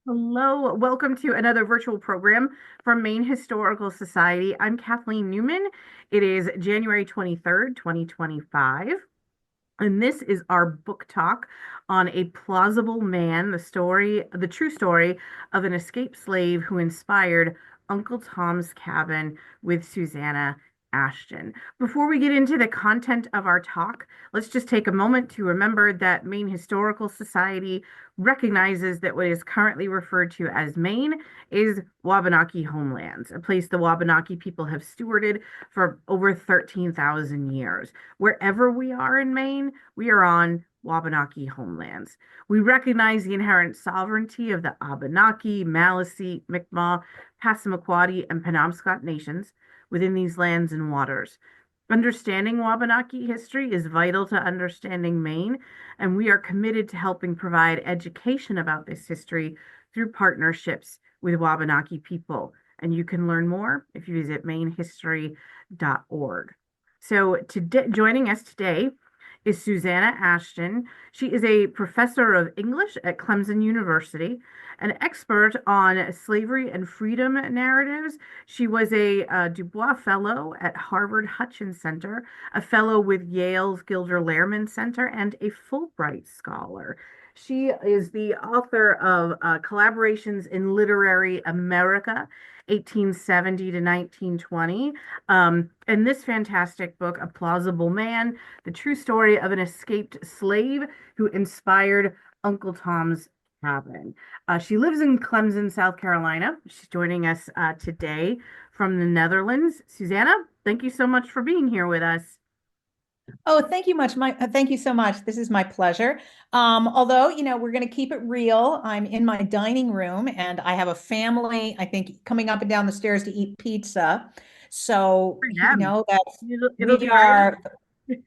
Hello, welcome to another virtual program from Maine Historical Society. I'm Kathleen Newman. It is January 23rd, 2025, and this is our book talk on A Plausible Man, the true story of an escaped slave who inspired Uncle Tom's Cabin with Susanna Ashton. Before we get into the content of our talk, let's just take a moment to remember that Maine Historical Society recognizes that what is currently referred to as Maine is Wabanaki homelands, a place the Wabanaki people have stewarded for over 13,000 years. Wherever we are in Maine, we are on Wabanaki homelands. We recognize the inherent sovereignty of the Abenaki, Maliseet, Mi'kmaq, Passamaquoddy, and Penobscot nations within these lands and waters. Understanding Wabanaki history is vital to understanding Maine, and we are committed to helping provide education about this history through partnerships with Wabanaki people. And you can learn more if you visit mainehistory.org. So, joining us today is Susanna Ashton. She is a professor of English at Clemson University, an expert on slavery and freedom narratives. She was a Dubois Fellow at Harvard Hutchins Center, a fellow with Yale's Gilder Lehrman Center, and a Fulbright Scholar. She is the author of Collaborations in Literary America, 1870 to 1920. And this fantastic book, A Plausible Man, the true story of an escaped slave who inspired Uncle Tom's Cabin. She lives in Clemson, South Carolina. She's joining us today from the Netherlands. Susanna, thank you so much for being here with us. Oh, thank you so much. This is my pleasure. Although, we're going to keep it real. I'm in my dining room and I have a family, I think, coming up and down the stairs to eat pizza. So, For them. that It'll we be ready. are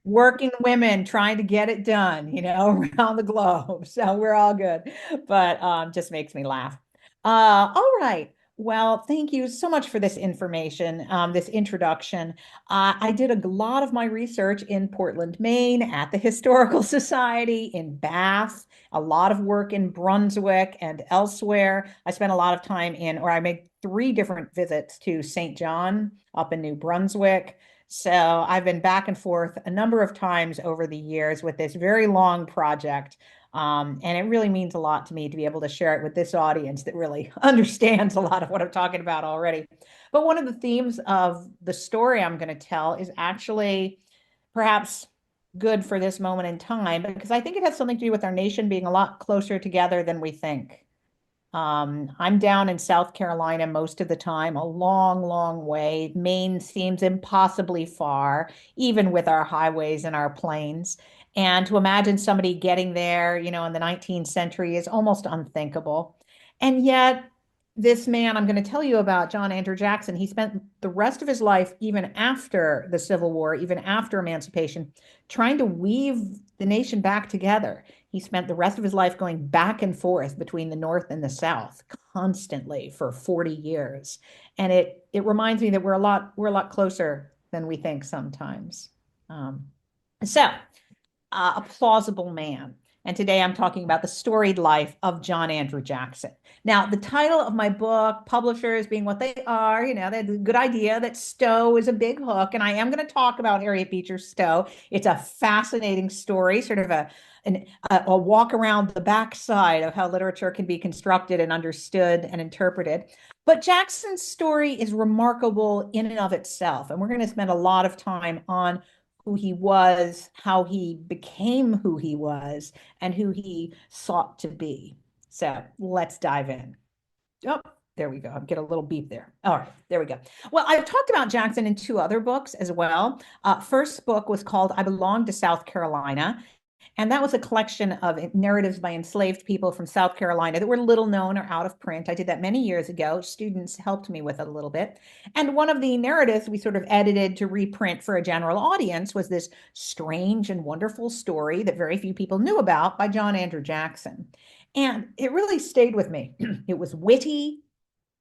working women trying to get it done, around the globe. So we're all good. But just makes me laugh. All right. Well, thank you so much for this information, this introduction. I did a lot of my research in Portland, Maine, at the Historical Society, in Bath, a lot of work in Brunswick and elsewhere. I spent a lot of time or I made three different visits to St. John up in New Brunswick. So I've been back and forth a number of times over the years with this very long project. And it really means a lot to me to be able to share it with this audience that really understands a lot of what I'm talking about already. But one of the themes of the story I'm going to tell is actually perhaps good for this moment in time because I think it has something to do with our nation being a lot closer together than we think. I'm down in South Carolina most of the time, a long, long way. Maine seems impossibly far, even with our highways and our planes. And to imagine somebody getting there, in the 19th century is almost unthinkable. And yet, this man I'm going to tell you about, John Andrew Jackson, he spent the rest of his life, even after the Civil War, even after emancipation, trying to weave the nation back together. He spent the rest of his life going back and forth between the North and the South constantly for 40 years. And it reminds me that we're a lot closer than we think sometimes. Um, so, A Plausible Man. And today I'm talking about the storied life of John Andrew Jackson. Now, the title of my book, publishers being what they are, they had a good idea that Stowe is a big hook. And I am going to talk about Harriet Beecher Stowe. It's a fascinating story, sort of a walk around the backside of how literature can be constructed and understood and interpreted. But Jackson's story is remarkable in and of itself. And we're going to spend a lot of time on who he was, how he became who he was, and who he sought to be. So let's dive in. Oh, there we go. I'm getting a little beep there. All right, there we go. Well, I've talked about Jackson in two other books as well. First book was called I Belong to South Carolina. And that was a collection of narratives by enslaved people from South Carolina that were little known or out of print. I did that many years ago. Students helped me with it a little bit. And one of the narratives we sort of edited to reprint for a general audience was this strange and wonderful story that very few people knew about by John Andrew Jackson. And it really stayed with me. It was witty,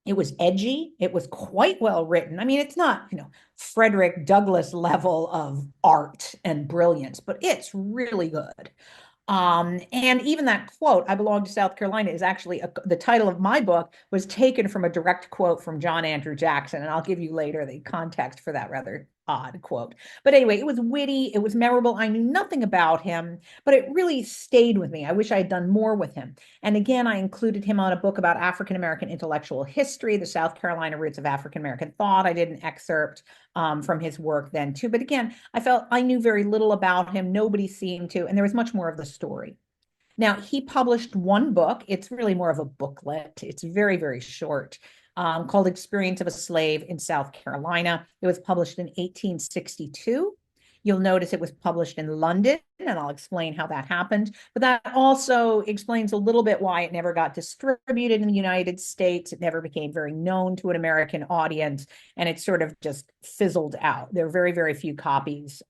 it was edgy. It was quite well written. I mean, it's not, Frederick Douglass level of art and brilliance, but it's really good. And even that quote, I belong to South Carolina, is actually the title of my book was taken from a direct quote from John Andrew Jackson. And I'll give you later the context for that rather odd quote. But anyway, it was witty, it was memorable. I knew nothing about him, but it really stayed with me. I wish I had done more with him. And again, I included him on a book about African American intellectual history, the South Carolina roots of African American thought. I did an excerpt from his work then too. But again, I felt I knew very little about him. Nobody seemed to, and there was much more of the story. Now, he published one book. It's really more of a booklet. It's very, very short, called Experience of a Slave in South Carolina. It was published in 1862. You'll notice it was published in London, and I'll explain how that happened. But that also explains a little bit why it never got distributed in the United States. It never became very known to an American audience, and it sort of just fizzled out. There are very, very few copies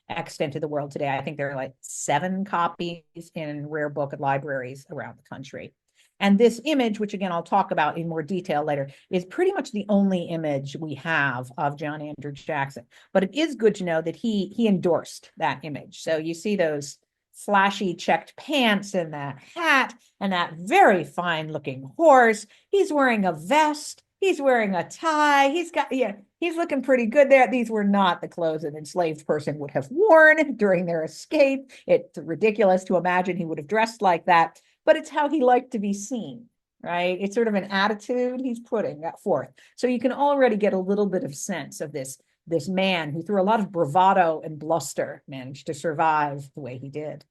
extant to the world today. I think there are like 7 copies in rare book libraries around the country. And this image, which again, I'll talk about in more detail later, is pretty much the only image we have of John Andrew Jackson. But it is good to know that he endorsed that image. So you see those flashy checked pants and that hat and that very fine looking horse. He's wearing a vest. He's wearing a tie. He's looking pretty good there. These were not the clothes an enslaved person would have worn during their escape. It's ridiculous to imagine he would have dressed like that, but it's how he liked to be seen, right? It's sort of an attitude he's putting that forth. So you can already get a little bit of sense of this man who, through a lot of bravado and bluster, managed to survive the way he did.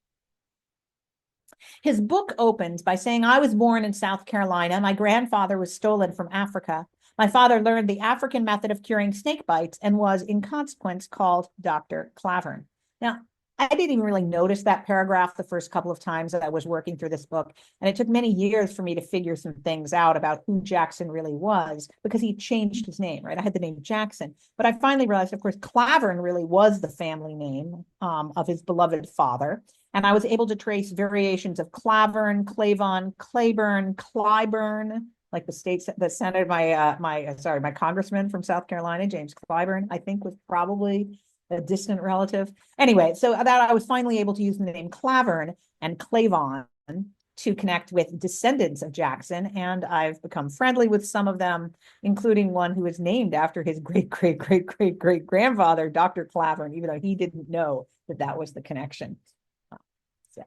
His book opens by saying, I was born in South Carolina. My grandfather was stolen from Africa. My father learned the African method of curing snake bites and was, in consequence, called Dr. Clavering. Now, I didn't even really notice that paragraph the first couple of times that I was working through this book. And it took many years for me to figure some things out about who Jackson really was, because he changed his name, right? I had the name Jackson, but I finally realized, of course, Clavering really was the family name of his beloved father. And I was able to trace variations of Clavern, Clavon, Claiborne, Clyburn, like the senator, my congressman from South Carolina, James Clyburn, I think was probably a distant relative. Anyway, so that I was finally able to use the name Clavern and Clavon to connect with descendants of Jackson. And I've become friendly with some of them, including one who is named after his great grandfather, Dr. Clavern, even though he didn't know that that was the connection. So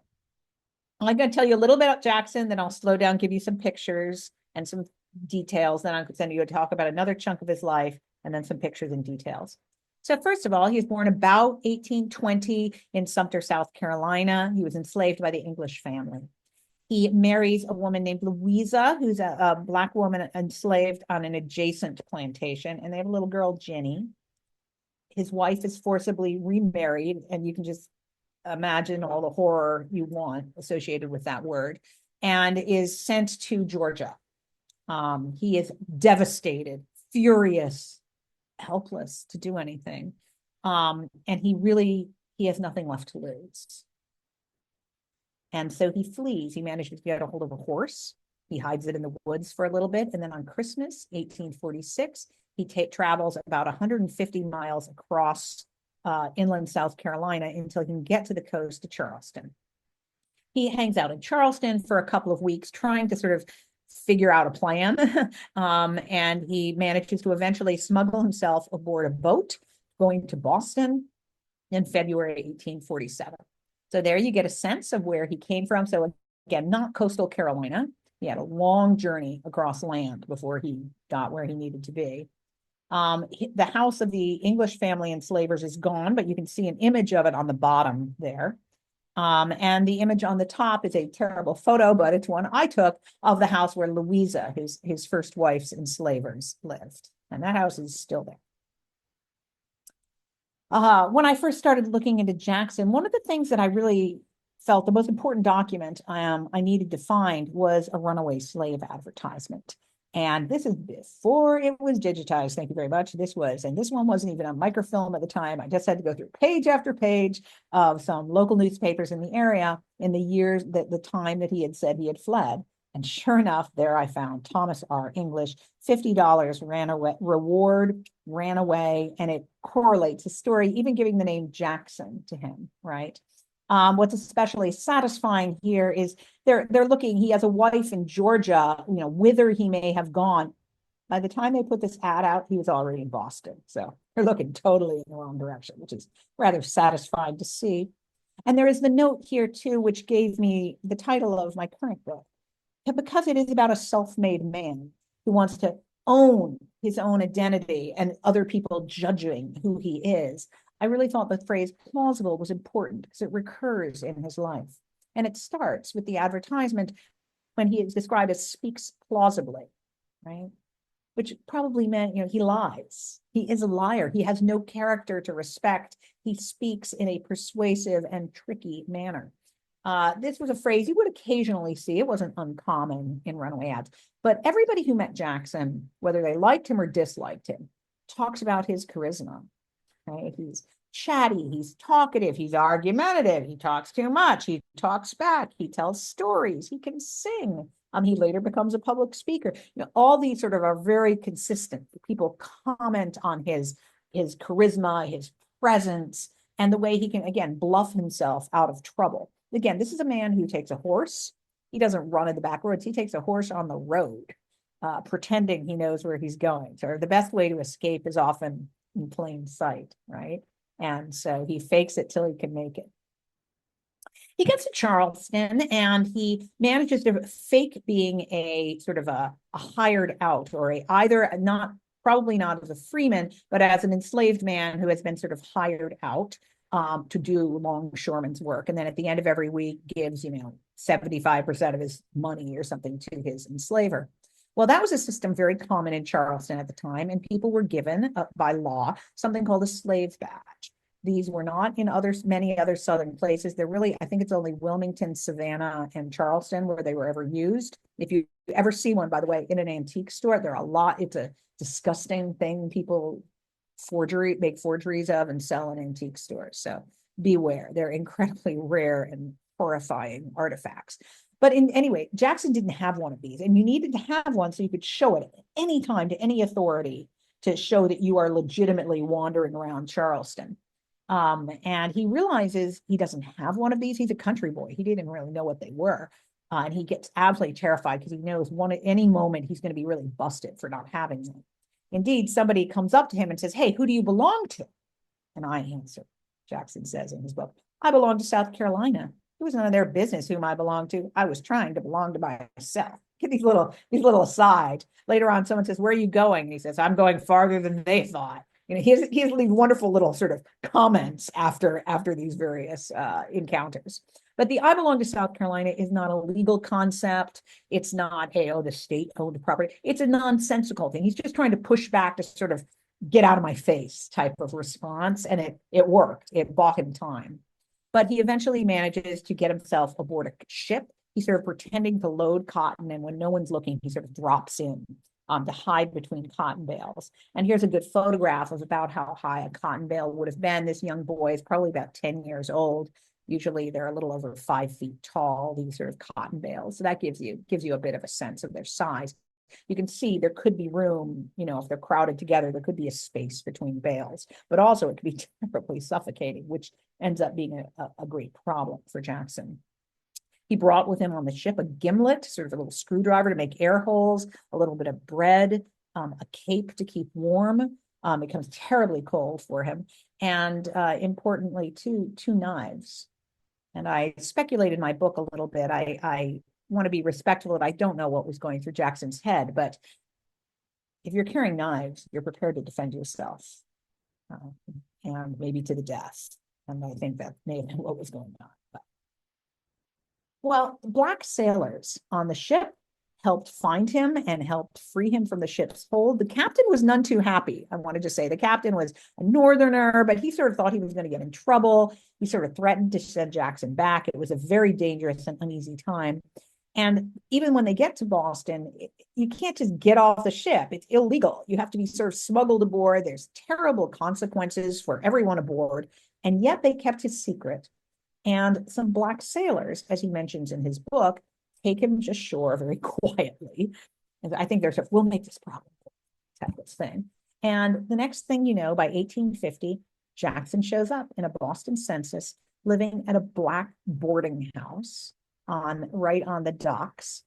I'm going to tell you a little bit about Jackson, then I'll slow down, give you some pictures and some details. Then I'll send you to talk about another chunk of his life and then some pictures and details. So first of all, he was born about 1820 in Sumter, South Carolina. He was enslaved by the English family. He marries a woman named Louisa, who's a Black woman enslaved on an adjacent plantation, and they have a little girl, Jenny. His wife is forcibly remarried, and you can just imagine all the horror you want associated with that word, and is sent to Georgia. He is devastated, furious, helpless to do anything. And he has nothing left to lose. And so he flees. He manages to get a hold of a horse. He hides it in the woods for a little bit. And then on Christmas, 1846, he travels about 150 miles across inland South Carolina until he can get to the coast to Charleston. He hangs out in Charleston for a couple of weeks, trying to sort of figure out a plan. And he manages to eventually smuggle himself aboard a boat going to Boston in February 1847. So there you get a sense of where he came from. So again, not coastal Carolina. He had a long journey across land before he got where he needed to be. The house of the English family enslavers is gone, but you can see an image of it on the bottom there. And the image on the top is a terrible photo, but it's one I took of the house where Louisa, his first wife's enslavers, lived. And that house is still there. When I first started looking into Jackson, one of the things that I really felt the most important document I needed to find was a runaway slave advertisement. And this is before it was digitized. Thank you very much. This one wasn't even on microfilm at the time. I just had to go through page after page of some local newspapers in the area in the years the time that he had said he had fled. And sure enough, there I found Thomas R. English, $50 ran away, reward ran away, and it correlates the story, even giving the name Jackson to him, right? What's especially satisfying here is they're looking, he has a wife in Georgia, whither he may have gone. By the time they put this ad out, he was already in Boston. So they're looking totally in the wrong direction, which is rather satisfying to see. And there is the note here too, which gave me the title of my current book, because it is about a self-made man who wants to own his own identity and other people judging who he is. I really thought the phrase plausible was important because it recurs in his life. And it starts with the advertisement when he is described as speaks plausibly, right? Which probably meant, he lies. He is a liar. He has no character to respect. He speaks in a persuasive and tricky manner. This was a phrase you would occasionally see. It wasn't uncommon in runaway ads, but everybody who met Jackson, whether they liked him or disliked him, talks about his charisma. Right? He's chatty, he's talkative, he's argumentative, he talks too much, he talks back, he tells stories, he can sing. He later becomes a public speaker. All these sort of are very consistent. People comment on his charisma, his presence, and the way he can, again, bluff himself out of trouble. Again, this is a man who takes a horse. He doesn't run in the back roads. He takes a horse on the road, pretending he knows where he's going. So the best way to escape is often in plain sight, right? And so he fakes it till he can make it. He gets to Charleston and he manages to fake being a sort of a hired out, or probably not as a freeman, but as an enslaved man who has been sort of hired out to do longshoreman's work. And then at the end of every week gives, 75% of his money or something to his enslaver. Well, that was a system very common in Charleston at the time, and people were given by law something called a slave badge. These were not in many other southern places. They're really, I think it's only Wilmington, Savannah, and Charleston where they were ever used. If you ever see one, by the way, in an antique store, there are a lot. It's a disgusting thing people make forgeries of and sell in antique stores. So beware. They're incredibly rare and horrifying artifacts. But anyway, Jackson didn't have one of these, and you needed to have one so you could show it at any time to any authority to show that you are legitimately wandering around Charleston. And he realizes he doesn't have one of these. He's a country boy. He didn't really know what they were. And he gets absolutely terrified because he knows at any moment he's going to be really busted for not having one. Indeed, somebody comes up to him and says, "Hey, who do you belong to?" And I answer, Jackson says in his book, "I belong to South Carolina. It was none of their business whom I belonged to. I was trying to belong to myself." Get these little aside. Later on, someone says, "Where are you going?" And he says, "I'm going farther than they thought." He has these wonderful little sort of comments after these various encounters. But the "I belong to South Carolina" is not a legal concept. It's not, hey, the state owned property. It's a nonsensical thing. He's just trying to push back to sort of get out of my face type of response. And it worked. It bought him time. But he eventually manages to get himself aboard a ship. He's sort of pretending to load cotton. And when no one's looking, he sort of drops in to hide between cotton bales. And here's a good photograph of about how high a cotton bale would have been. This young boy is probably about 10 years old. Usually they're a little over 5 feet tall, these sort of cotton bales. So that gives you a bit of a sense of their size. You can see there could be room, if they're crowded together, there could be a space between bales, but also it could be terribly suffocating, which ends up being a great problem for Jackson. He brought with him on the ship a gimlet, sort of a little screwdriver to make air holes, a little bit of bread, a cape to keep warm. It becomes terribly cold for him. And importantly, two knives. And I speculate in my book a little bit. I want to be respectful and I don't know what was going through Jackson's head, but if you're carrying knives, you're prepared to defend yourself and maybe to the death. And I think that may have been what was going on. Well, black sailors on the ship helped find him and helped free him from the ship's hold. The captain was none too happy. I wanted to say the captain was a northerner, but he sort of thought he was going to get in trouble. He sort of threatened to send Jackson back. It was a very dangerous and uneasy time. And even when they get to Boston, you can't just get off the ship. It's illegal. You have to be sort of smuggled aboard. There's terrible consequences for everyone aboard. And yet they kept his secret. And some black sailors, as he mentions in his book, take him ashore very quietly. And I think we'll make this probable type of thing. And the next thing you know, by 1850, Jackson shows up in a Boston census living at a black boarding house right on the docks,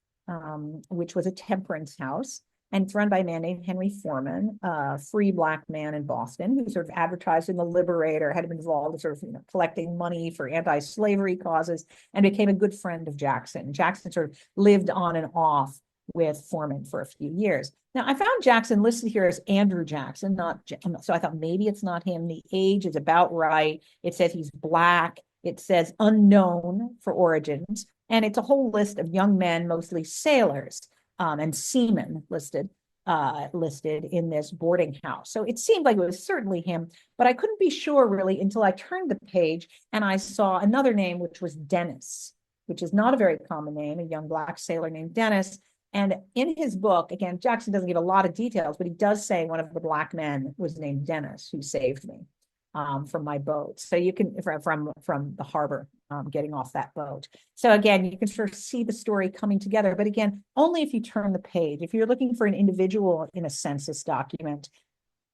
which was a temperance house. And it's run by a man named Henry Foreman, a free black man in Boston who sort of advertised in the Liberator, had been involved in sort of collecting money for anti-slavery causes, and became a good friend of Jackson. Jackson sort of lived on and off with Foreman for a few years. Now, I found Jackson listed here as Andrew Jackson, so I thought maybe it's not him. The age is about right. It says he's black. It says unknown for origins. And it's a whole list of young men, mostly sailors, and seamen listed in this boarding house. So it seemed like it was certainly him, but I couldn't be sure really until I turned the page and I saw another name, which was Dennis, which is not a very common name, a young black sailor named Dennis. And in his book, again, Jackson doesn't give a lot of details, but he does say one of the black men was named Dennis, who saved me from my boat. So you can, from the harbor, getting off that boat. So again, you can sort of see the story coming together, but again, only if you turn the page. If you're looking for an individual in a census document,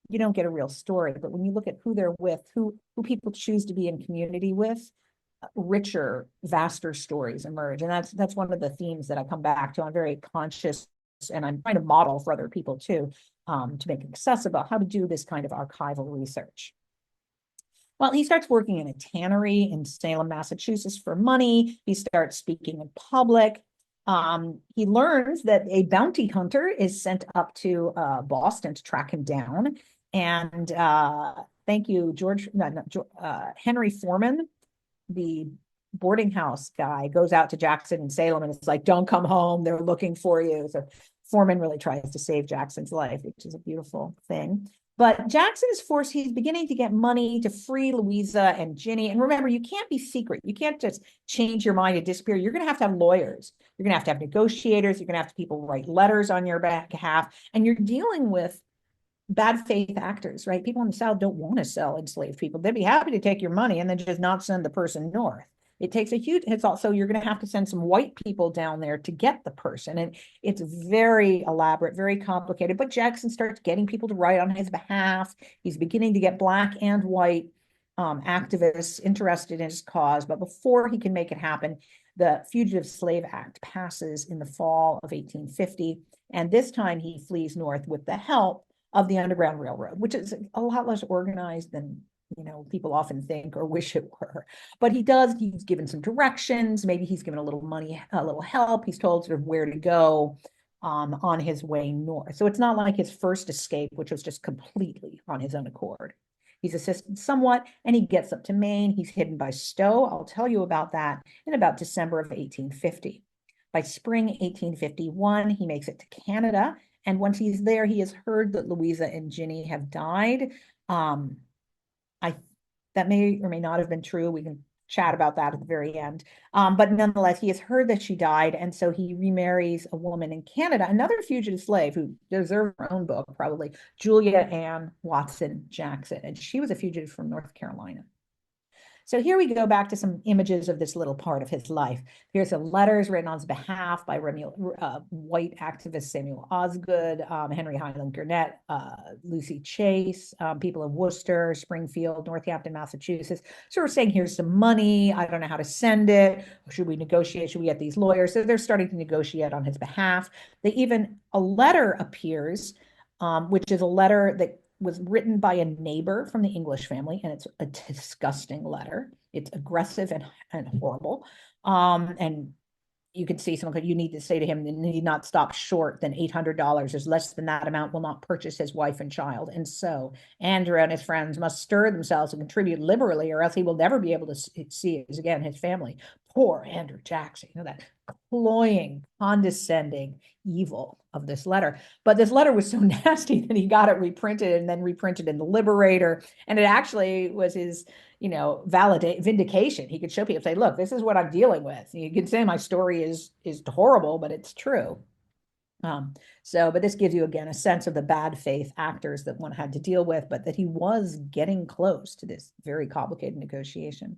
you don't get a real story. But when you look at who they're with, who people choose to be in community with, richer, vaster stories emerge. And that's one of the themes that I come back to. I'm very conscious, and I'm trying to model for other people too, to make accessible how to do this kind of archival research. Well, he starts working in a tannery in Salem, Massachusetts for money. He starts speaking in public. He learns that a bounty hunter is sent up to Boston to track him down. And thank you, Henry Foreman, the boarding house guy, goes out to Jackson in Salem and it's like, don't come home. They're looking for you. So Foreman really tries to save Jackson's life, which is a beautiful thing. But Jackson is forced, he's beginning to get money to free Louisa and Ginny. And remember, you can't be secret. You can't just change your mind and disappear. You're going to have lawyers. You're going to have negotiators. You're going to have people write letters on your behalf. And you're dealing with bad faith actors, right? People in the South don't want to sell enslaved people. They'd be happy to take your money and then just not send the person north. It takes a huge, it's also, you're going to have to send some white people down there to get the person. And it's very elaborate, very complicated. But Jackson starts getting people to write on his behalf. He's beginning to get black and white activists interested in his cause. But before he can make it happen, the Fugitive Slave Act passes in the fall of 1850. And this time he flees north with the help of the Underground Railroad, which is a lot less organized than people often think or wish it were. But he's given some directions. Maybe he's given a little money, a little help. He's told sort of where to go on his way north. So it's not like his first escape, which was just completely on his own accord. He's assisted somewhat, and he gets up to Maine. He's hidden by Stowe. I'll tell you about that in about December of 1850. By spring 1851, he makes it to Canada. And once he's there, he has heard that Louisa and Ginny have died. That may or may not have been true. We can chat about that at the very end. But nonetheless, he has heard that she died. And so he remarries a woman in Canada, another fugitive slave who deserved her own book, probably, Julia Ann Watson Jackson. And she was a fugitive from North Carolina. So here we go back to some images of this little part of his life. Here's some letters written on his behalf by white activist Samuel Osgood, Henry Highland Gurnett, Lucy Chase, people in Worcester, Springfield, Northampton, Massachusetts. So we're saying, here's some money. I don't know how to send it. Should we negotiate? Should we get these lawyers? So they're starting to negotiate on his behalf. A letter appears, which is a letter that was written by a neighbor from the English family, and it's a disgusting letter. It's aggressive and horrible. And you can see someone, you need to say to him, you need not stop short than $800. There's less than that amount will not purchase his wife and child. And so Andrew and his friends must stir themselves and contribute liberally, or else he will never be able to see his family. Poor Andrew Jackson, that cloying, condescending evil of this letter. But this letter was so nasty that he got it reprinted and then reprinted in the Liberator. And it actually was his, vindication. He could show people, say, look, this is what I'm dealing with. You can say my story is horrible, but it's true. But this gives you, again, a sense of the bad faith actors that one had to deal with, but that he was getting close to this very complicated negotiation.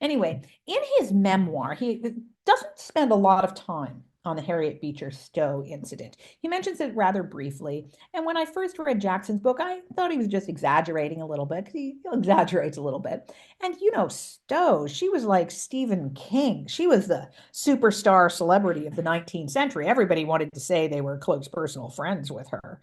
Anyway, in his memoir, he doesn't spend a lot of time on the Harriet Beecher Stowe incident. He mentions it rather briefly. And when I first read Jackson's book, I thought he was just exaggerating a little bit, because he exaggerates a little bit. And Stowe, she was like Stephen King. She was the superstar celebrity of the 19th century. Everybody wanted to say they were close personal friends with her.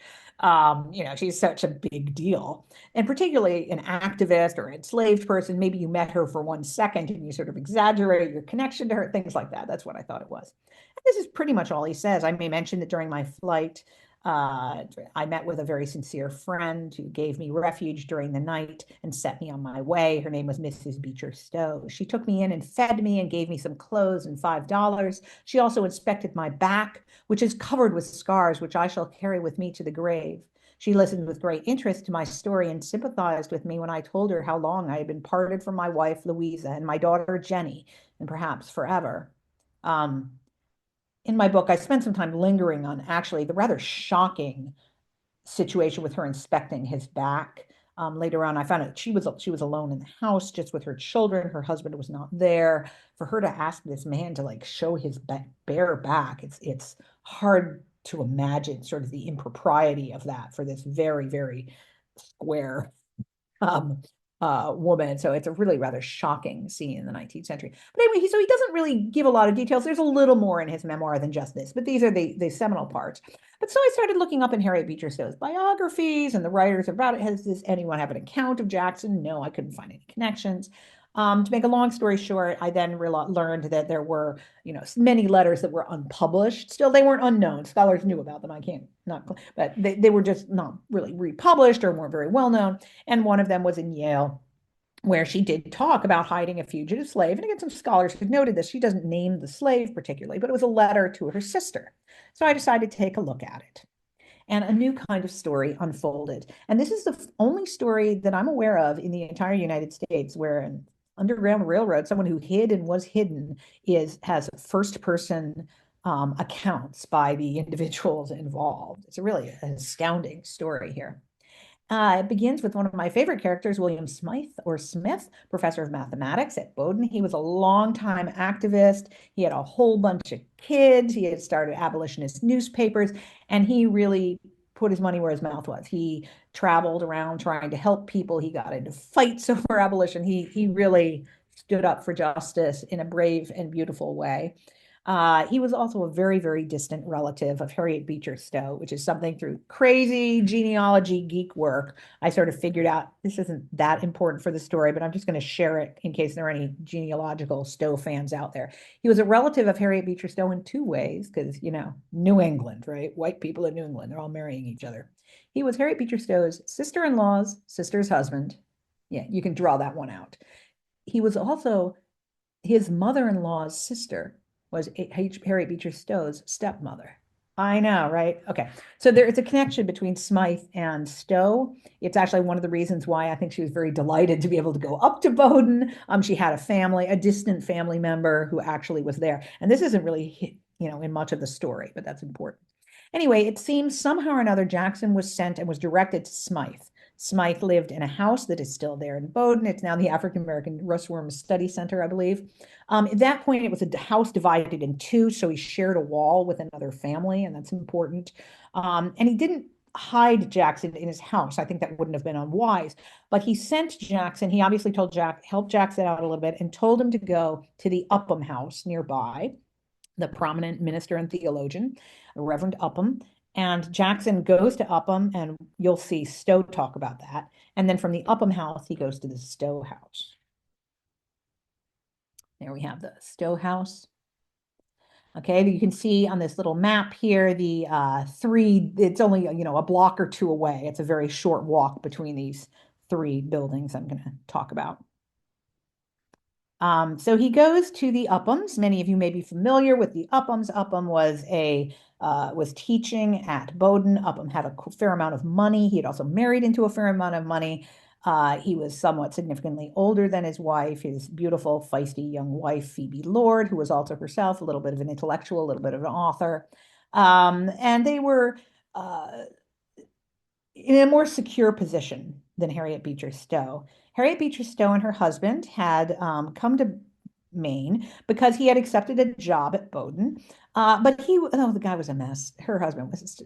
She's such a big deal. And particularly an activist or enslaved person, maybe you met her for 1 second and you sort of exaggerate your connection to her, things like that. That's what I thought it was. And this is pretty much all he says. I may mention that during my flight, I met with a very sincere friend who gave me refuge during the night and set me on my way. Her name was Mrs. Beecher Stowe. She took me in and fed me and gave me some clothes and $5. She also inspected my back, which is covered with scars, which I shall carry with me to the grave. She listened with great interest to my story and sympathized with me when I told her how long I had been parted from my wife, Louisa, and my daughter, Jenny, and perhaps forever. Um, in my book, I spent some time lingering on actually the rather shocking situation with her inspecting his back. Later on, I found out she was alone in the house just with her children. Her husband was not there. For her to ask this man to like show his bare back, it's hard to imagine sort of the impropriety of that for this very, very square um, woman. So it's a really rather shocking scene in the 19th century. But anyway, so he doesn't really give a lot of details. There's a little more in his memoir than just this, but these are the seminal parts. But so I started looking up in Harriet Beecher Stowe's biographies and the writers about it. Does anyone have an account of Jackson? No, I couldn't find any connections. To make a long story short, I then learned that there were, many letters that were unpublished. Still, they weren't unknown. Scholars knew about them. I can't not, but they were just not really republished or weren't very well known. And one of them was in Yale, where she did talk about hiding a fugitive slave. And again, some scholars have noted this. She doesn't name the slave particularly, but it was a letter to her sister. So I decided to take a look at it. And a new kind of story unfolded. And this is the only story that I'm aware of in the entire United States where an Underground Railroad, someone who hid and was hidden, has first person accounts by the individuals involved. It's a really astounding story here. It begins with one of my favorite characters, William Smith, professor of mathematics at Bowdoin. He was a longtime activist. He had a whole bunch of kids. He had started abolitionist newspapers, and he really put his money where his mouth was. He traveled around trying to help people. He got into fights over abolition. He really stood up for justice in a brave and beautiful way. He was also a very, very distant relative of Harriet Beecher Stowe, which is something through crazy genealogy geek work. I sort of figured out this isn't that important for the story, but I'm just going to share it in case there are any genealogical Stowe fans out there. He was a relative of Harriet Beecher Stowe in two ways, because, New England, right? White people in New England, they're all marrying each other. He was Harriet Beecher Stowe's sister-in-law's sister's husband. Yeah, you can draw that one out. He was also his mother-in-law's sister was Harriet Beecher Stowe's stepmother. I know, right? Okay. So there is a connection between Smythe and Stowe. It's actually one of the reasons why I think she was very delighted to be able to go up to Bowdoin. She had a distant family member who actually was there. And this isn't really, in much of the story, but that's important. Anyway, it seems somehow or another Jackson was sent and was directed to Smythe. Smythe lived in a house that is still there in Bowdoin. It's now the African American Russwurm Study Center, I believe. At that point, it was a house divided in two, so he shared a wall with another family, and that's important. And he didn't hide Jackson in his house. I think that wouldn't have been unwise. But he sent Jackson, he obviously helped Jackson out a little bit and told him to go to the Upham house nearby, the prominent minister and theologian, Reverend Upham. And Jackson goes to Upham, and you'll see Stowe talk about that. And then from the Upham house, he goes to the Stowe house. There we have the Stowe house. Okay, you can see on this little map here, the it's only, a block or two away. It's a very short walk between these three buildings I'm going to talk about. So he goes to the Uphams. Many of you may be familiar with the Uphams. Upham was teaching at Bowdoin. Upham had a fair amount of money. He had also married into a fair amount of money. He was somewhat significantly older than his wife, his beautiful, feisty young wife, Phoebe Lord, who was also herself a little bit of an intellectual, a little bit of an author. And they were in a more secure position than Harriet Beecher Stowe. Harriet Beecher Stowe and her husband had come to Maine because he had accepted a job at Bowdoin. But the guy was a mess. Her husband was,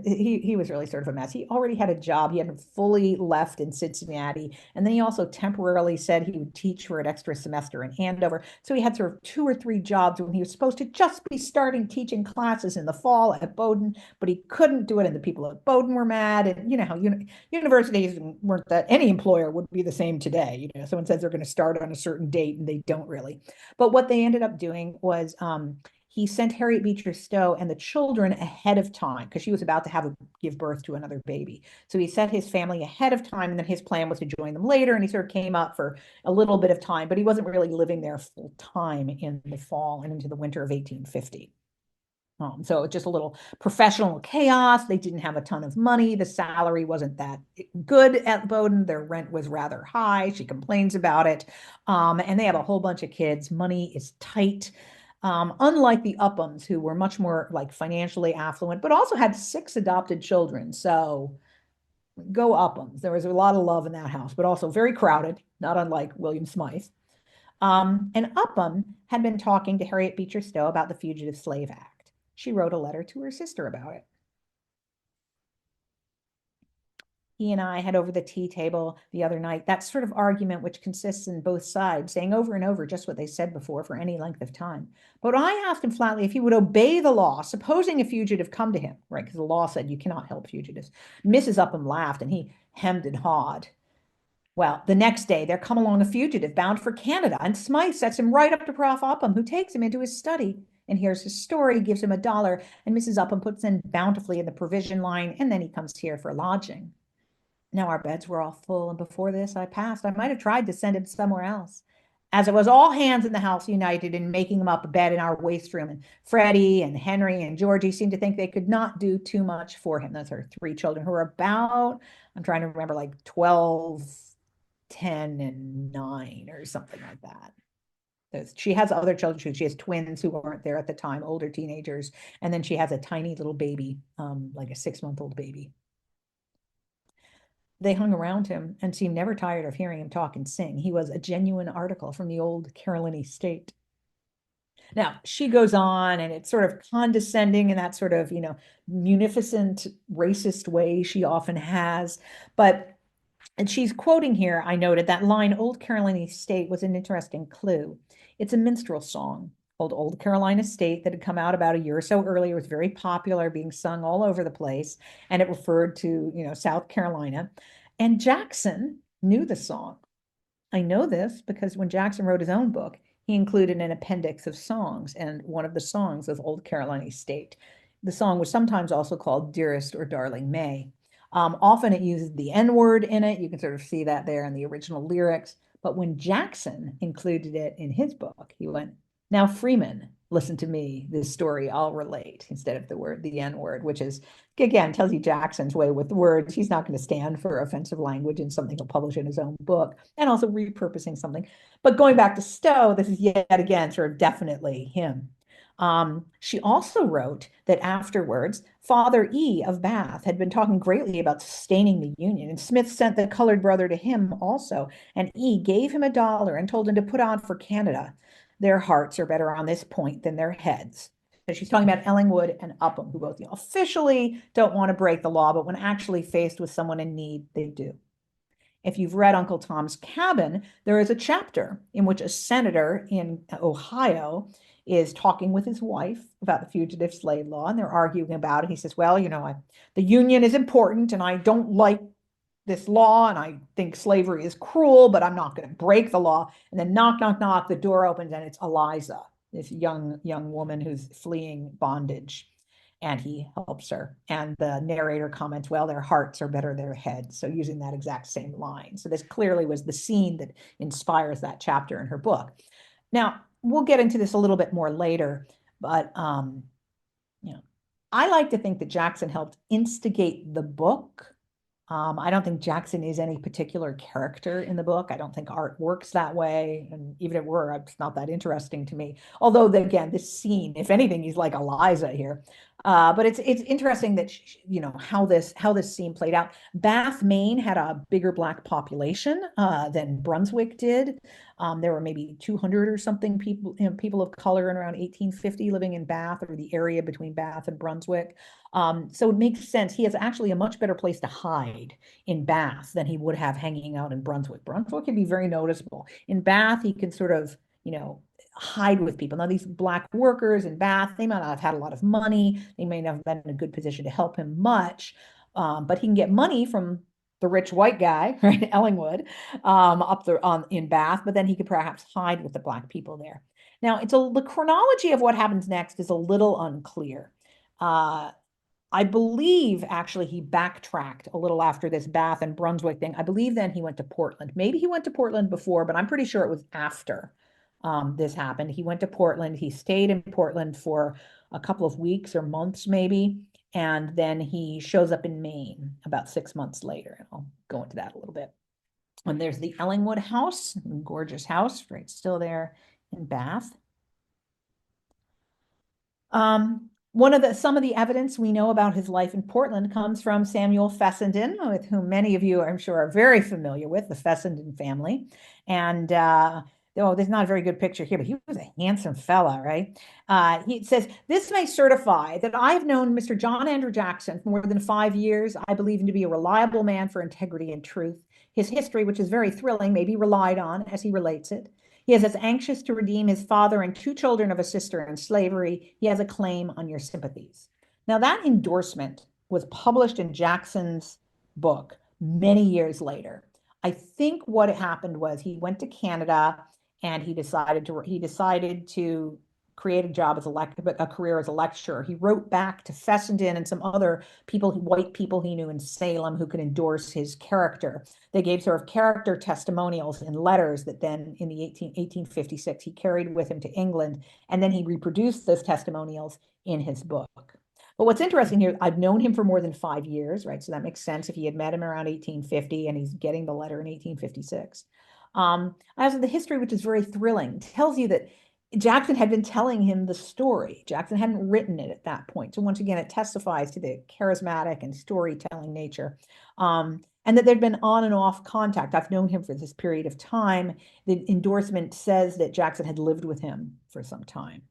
he was really sort of a mess. He already had a job. He hadn't fully left in Cincinnati. And then he also temporarily said he would teach for an extra semester in Andover. So he had sort of 2 or 3 jobs when he was supposed to just be starting teaching classes in the fall at Bowdoin, but he couldn't do it. And the people at Bowdoin were mad. And you know how universities weren't that any employer would be the same today. You know, someone says they're going to start on a certain date and they don't really. But what they ended up doing was, he sent Harriet Beecher Stowe and the children ahead of time because she was about to give birth to another baby. So he sent his family ahead of time, and then his plan was to join them later. And he sort of came up for a little bit of time, but he wasn't really living there full time in the fall and into the winter of 1850. So just a little professional chaos. They didn't have a ton of money. The salary wasn't that good at Bowdoin. Their rent was rather high. She complains about it. And they have a whole bunch of kids. Money is tight. Unlike the Uphams, who were much more like financially affluent, but also had 6 adopted children. So go Uphams. There was a lot of love in that house, but also very crowded, not unlike William Smythe. And Upham had been talking to Harriet Beecher Stowe about the Fugitive Slave Act. She wrote a letter to her sister about it. He and I had over the tea table the other night that sort of argument which consists in both sides saying over and over just what they said before for any length of time. But I asked him flatly if he would obey the law, supposing a fugitive come to him, right? Because the law said you cannot help fugitives. Mrs. Upham laughed and he hemmed and hawed. Well, the next day there come along a fugitive bound for Canada, and Smythe sets him right up to Prof. Upham, who takes him into his study and hears his story, gives him $1, and Mrs. Upham puts in bountifully in the provision line, and then he comes here for lodging. Now our beds were all full, and before this I passed. I might have tried to send him somewhere else. As it was, all hands in the house united in making him up a bed in our waste room, and Freddie and Henry and Georgie seemed to think they could not do too much for him. Those are 3 children who are about, I'm trying to remember, like 12, 10, and 9 or something like that. She has other children. She has twins who weren't there at the time, older teenagers, and then she has a tiny little baby, like a 6-month-old baby. They hung around him and seemed never tired of hearing him talk and sing. He was a genuine article from the old Carolina estate. Now, she goes on, and it's sort of condescending in that sort of, munificent, racist way she often has. And she's quoting here, I noted, that line, Old Carolina Estate, was an interesting clue. It's a minstrel song called Old Carolina State that had come out about a year or so earlier. It was very popular, being sung all over the place, and it referred to, South Carolina. And Jackson knew the song. I know this because when Jackson wrote his own book, he included an appendix of songs, and one of the songs was Old Carolina State. The song was sometimes also called Dearest or Darling May. Often it uses the N word in it. You can sort of see that there in the original lyrics. But when Jackson included it in his book, he went, now, Freeman, listen to me, this story I'll relate, instead of the N word, which is, again, tells you Jackson's way with words. He's not going to stand for offensive language in something he'll publish in his own book, and also repurposing something. But going back to Stowe, this is yet again sort of definitely him. She also wrote that afterwards, Father E. of Bath had been talking greatly about sustaining the Union, and Smith sent the colored brother to him also, and E. gave him $1 and told him to put on for Canada. Their hearts are better on this point than their heads. So she's talking about Ellingwood and Upham, who both officially don't want to break the law, but when actually faced with someone in need, they do. If you've read Uncle Tom's Cabin, there is a chapter in which a senator in Ohio is talking with his wife about the fugitive slave law, and they're arguing about it. He says, well, the Union is important, and I don't like this law, and I think slavery is cruel, but I'm not going to break the law. And then knock, knock, knock, the door opens, and it's Eliza, this young woman who's fleeing bondage. And he helps her. And the narrator comments, well, their hearts are better than their heads. So using that exact same line. So this clearly was the scene that inspires that chapter in her book. Now, we'll get into this a little bit more later, but I like to think that Jackson helped instigate the book. I don't think Jackson is any particular character in the book. I don't think art works that way. And even if it were, it's not that interesting to me. Although, again, this scene, if anything, he's like Eliza here. But it's interesting that how this scene played out. Bath, Maine had a bigger Black population than Brunswick did. There were maybe 200 or something people of color in around 1850 living in Bath or the area between Bath and Brunswick. So it makes sense. He has actually a much better place to hide in Bath than he would have hanging out in Brunswick. Brunswick can be very noticeable. In Bath, he can sort of, hide with people. Now, these Black workers in Bath, they might not have had a lot of money. They may not have been in a good position to help him much, but he can get money from the rich white guy, right, Ellingwood, up there in Bath, but then he could perhaps hide with the Black people there. Now, the chronology of what happens next is a little unclear. Uh, I believe actually he backtracked a little after this Bath and Brunswick thing. I believe then he went to Portland. Maybe he went to Portland before, but I'm pretty sure it was after this happened. He went to Portland. He stayed in Portland for a couple of weeks or months, maybe. And then he shows up in Maine about 6 months later. And I'll go into that a little bit. And there's the Ellingwood house, gorgeous house, right? Still there in Bath. Some of the evidence we know about his life in Portland comes from Samuel Fessenden, with whom many of you, I'm sure, are very familiar with, the Fessenden family. And there's not a very good picture here, but he was a handsome fella, right? He says, "This may certify that I have known Mr. John Andrew Jackson for more than 5 years. I believe him to be a reliable man for integrity and truth. His history, which is very thrilling, may be relied on as he relates it. He is as anxious to redeem his father and 2 children of a sister in slavery. He has a claim on your sympathies." Now, that endorsement was published in Jackson's book many years later. I think what happened was he went to Canada and he decided to create a career as a lecturer. He wrote back to Fessenden and some other people, white people he knew in Salem, who could endorse his character. They gave sort of character testimonials in letters that then in the 1856 he carried with him to England, and then he reproduced those testimonials in his book. But what's interesting here, I've known him for more than 5 years, right? So that makes sense if he had met him around 1850 and he's getting the letter in 1856. As of the history, which is very thrilling, tells you that Jackson had been telling him the story. Jackson hadn't written it at that point. So once again, it testifies to the charismatic and storytelling nature. And that there'd been on and off contact. I've known him for this period of time. The endorsement says that Jackson had lived with him for some time.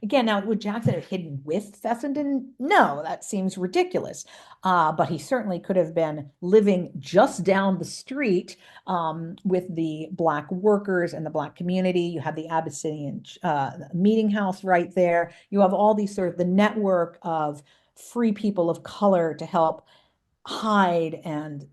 Again, now, would Jackson have hidden with Fessenden? No, that seems ridiculous. But he certainly could have been living just down the street with the Black workers and the Black community. You have the Abyssinian meeting house right there. You have all these sort of the network of free people of color to help hide and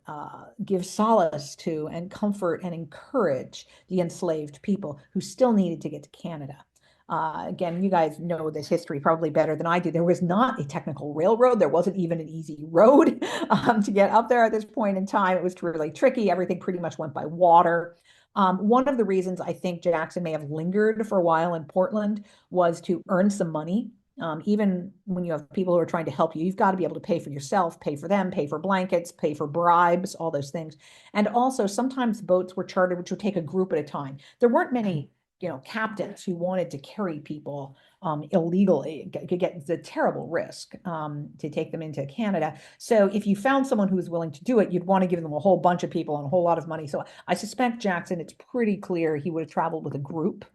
give solace to and comfort and encourage the enslaved people who still needed to get to Canada. Again, you guys know this history probably better than I do. There was not a technical railroad. There wasn't even an easy road to get up there at this point in time. It was really tricky. Everything pretty much went by water. One of the reasons I think Jackson may have lingered for a while in Portland was to earn some money. Even when you have people who are trying to help you, you've got to be able to pay for yourself, pay for them, pay for blankets, pay for bribes, all those things. And also, sometimes boats were chartered, which would take a group at a time. There weren't many captains who wanted to carry people illegally. It could get the terrible risk to take them into Canada. So if you found someone who was willing to do it, you'd want to give them a whole bunch of people and a whole lot of money. So I suspect Jackson, it's pretty clear he would have traveled with a group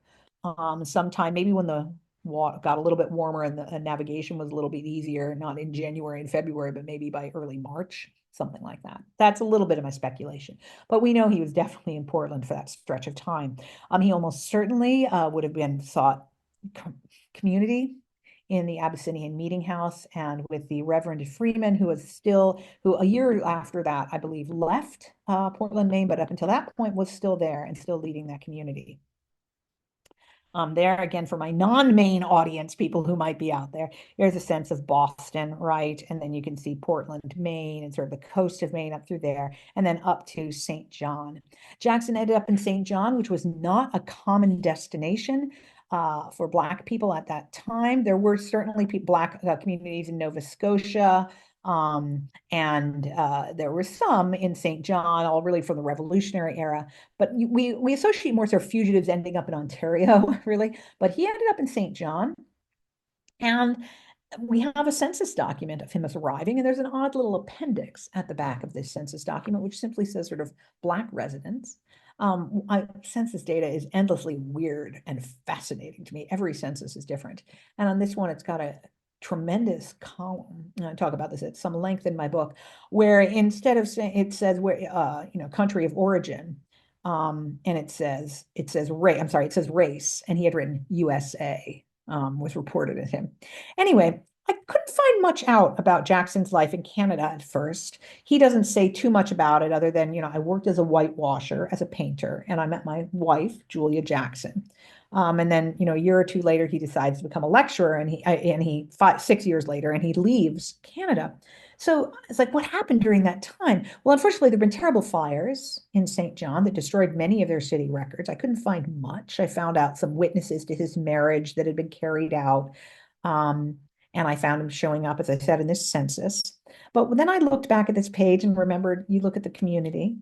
sometime, maybe when the water got a little bit warmer and the navigation was a little bit easier, not in January and February, but maybe by early March, something like that. That's a little bit of my speculation, but we know he was definitely in Portland for that stretch of time. He almost certainly would have been sought community in the Abyssinian meeting house and with the Reverend Freeman, who a year after that, I believe, left Portland, Maine, but up until that point was still there and still leading that community. There again, for my non-Maine audience, people who might be out there, there's a sense of Boston, right? And then you can see Portland, Maine, and sort of the coast of Maine up through there, and then up to St. John. Jackson ended up in St. John, which was not a common destination for Black people at that time. There were certainly Black communities in Nova Scotia, and there were some in St. John, all really from the Revolutionary era. But we associate more sort of fugitives ending up in Ontario, really. But he ended up in St. John. And we have a census document of him as arriving, and there's an odd little appendix at the back of this census document, which simply says sort of Black residents. Census data is endlessly weird and fascinating to me. Every census is different. And on this one, it's got a tremendous column. And I talk about this at some length in my book, where instead of saying it says where country of origin, and it says race. I'm sorry, it says race, and he had written USA, was reported at him. Anyway, I couldn't find much out about Jackson's life in Canada at first. He doesn't say too much about it other than, I worked as a whitewasher, as a painter, and I met my wife, Julia Jackson. And then, a year or two later, he decides to become a lecturer, and he 6 years later, and he leaves Canada. So it's like, what happened during that time? Well, unfortunately, there've been terrible fires in St. John that destroyed many of their city records. I couldn't find much. I found out some witnesses to his marriage that had been carried out. Um, and I found him showing up, as I said, in this census. But then I looked back at this page and remembered, you look at the community,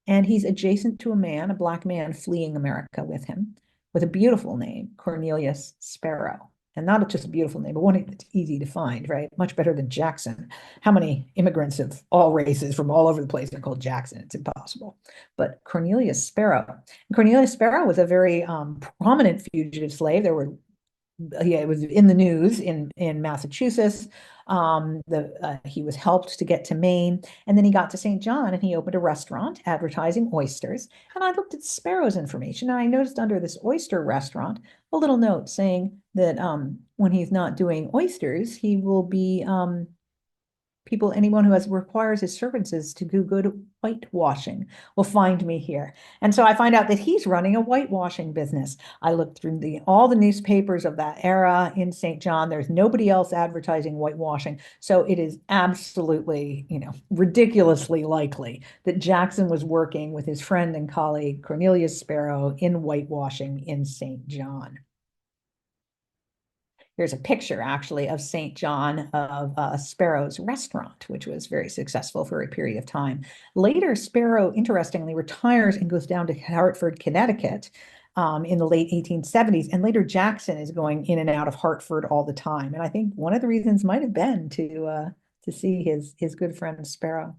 and he's adjacent to a Black man fleeing America with him, with a beautiful name, Cornelius Sparrow. And not just a beautiful name, but one that's easy to find, right? Much better than Jackson. How many immigrants of all races from all over the place are called Jackson? It's impossible. But Cornelius Sparrow. And Cornelius Sparrow was a very prominent fugitive slave. It was in the news in Massachusetts. He was helped to get to Maine, and then he got to St. John, and he opened a restaurant advertising oysters. And I looked at Sparrow's information, and I noticed under this oyster restaurant a little note saying that when he's not doing oysters, he will be anyone who requires his services to do good whitewashing will find me here. And so I find out that he's running a whitewashing business. I looked through all the newspapers of that era in St. John. There's nobody else advertising whitewashing. So it is absolutely, ridiculously likely that Jackson was working with his friend and colleague Cornelius Sparrow in whitewashing in St. John. Here's a picture actually of St. John of Sparrow's restaurant, which was very successful for a period of time. Later, Sparrow, interestingly, retires and goes down to Hartford, Connecticut in the late 1870s. And later, Jackson is going in and out of Hartford all the time. And I think one of the reasons might have been to see his good friend Sparrow.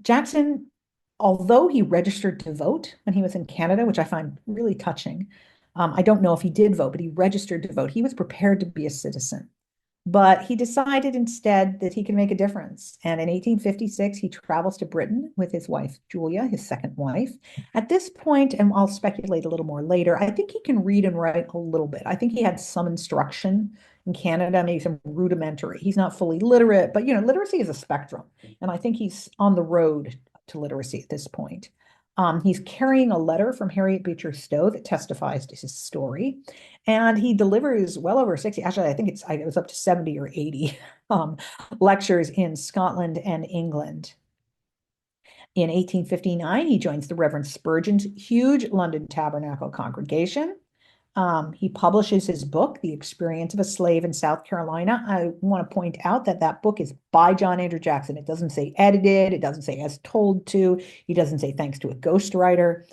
Jackson, although he registered to vote when he was in Canada, which I find really touching, I don't know if he did vote, but he registered to vote. He was prepared to be a citizen, but he decided instead that he could make a difference. And in 1856, he travels to Britain with his wife, Julia, his second wife. At this point, and I'll speculate a little more later, I think he can read and write a little bit. I think he had some instruction in Canada, maybe some rudimentary. He's not fully literate, but literacy is a spectrum. And I think he's on the road to literacy at this point. He's carrying a letter from Harriet Beecher Stowe that testifies to his story. And he delivers well over 60, actually, I think it was up to 70 or 80 lectures in Scotland and England. In 1859, he joins the Reverend Spurgeon's huge London Tabernacle congregation. He publishes his book, The Experience of a Slave in South Carolina. I want to point out that that book is by John Andrew Jackson. It doesn't say edited. It doesn't say as told to. He doesn't say thanks to a ghostwriter.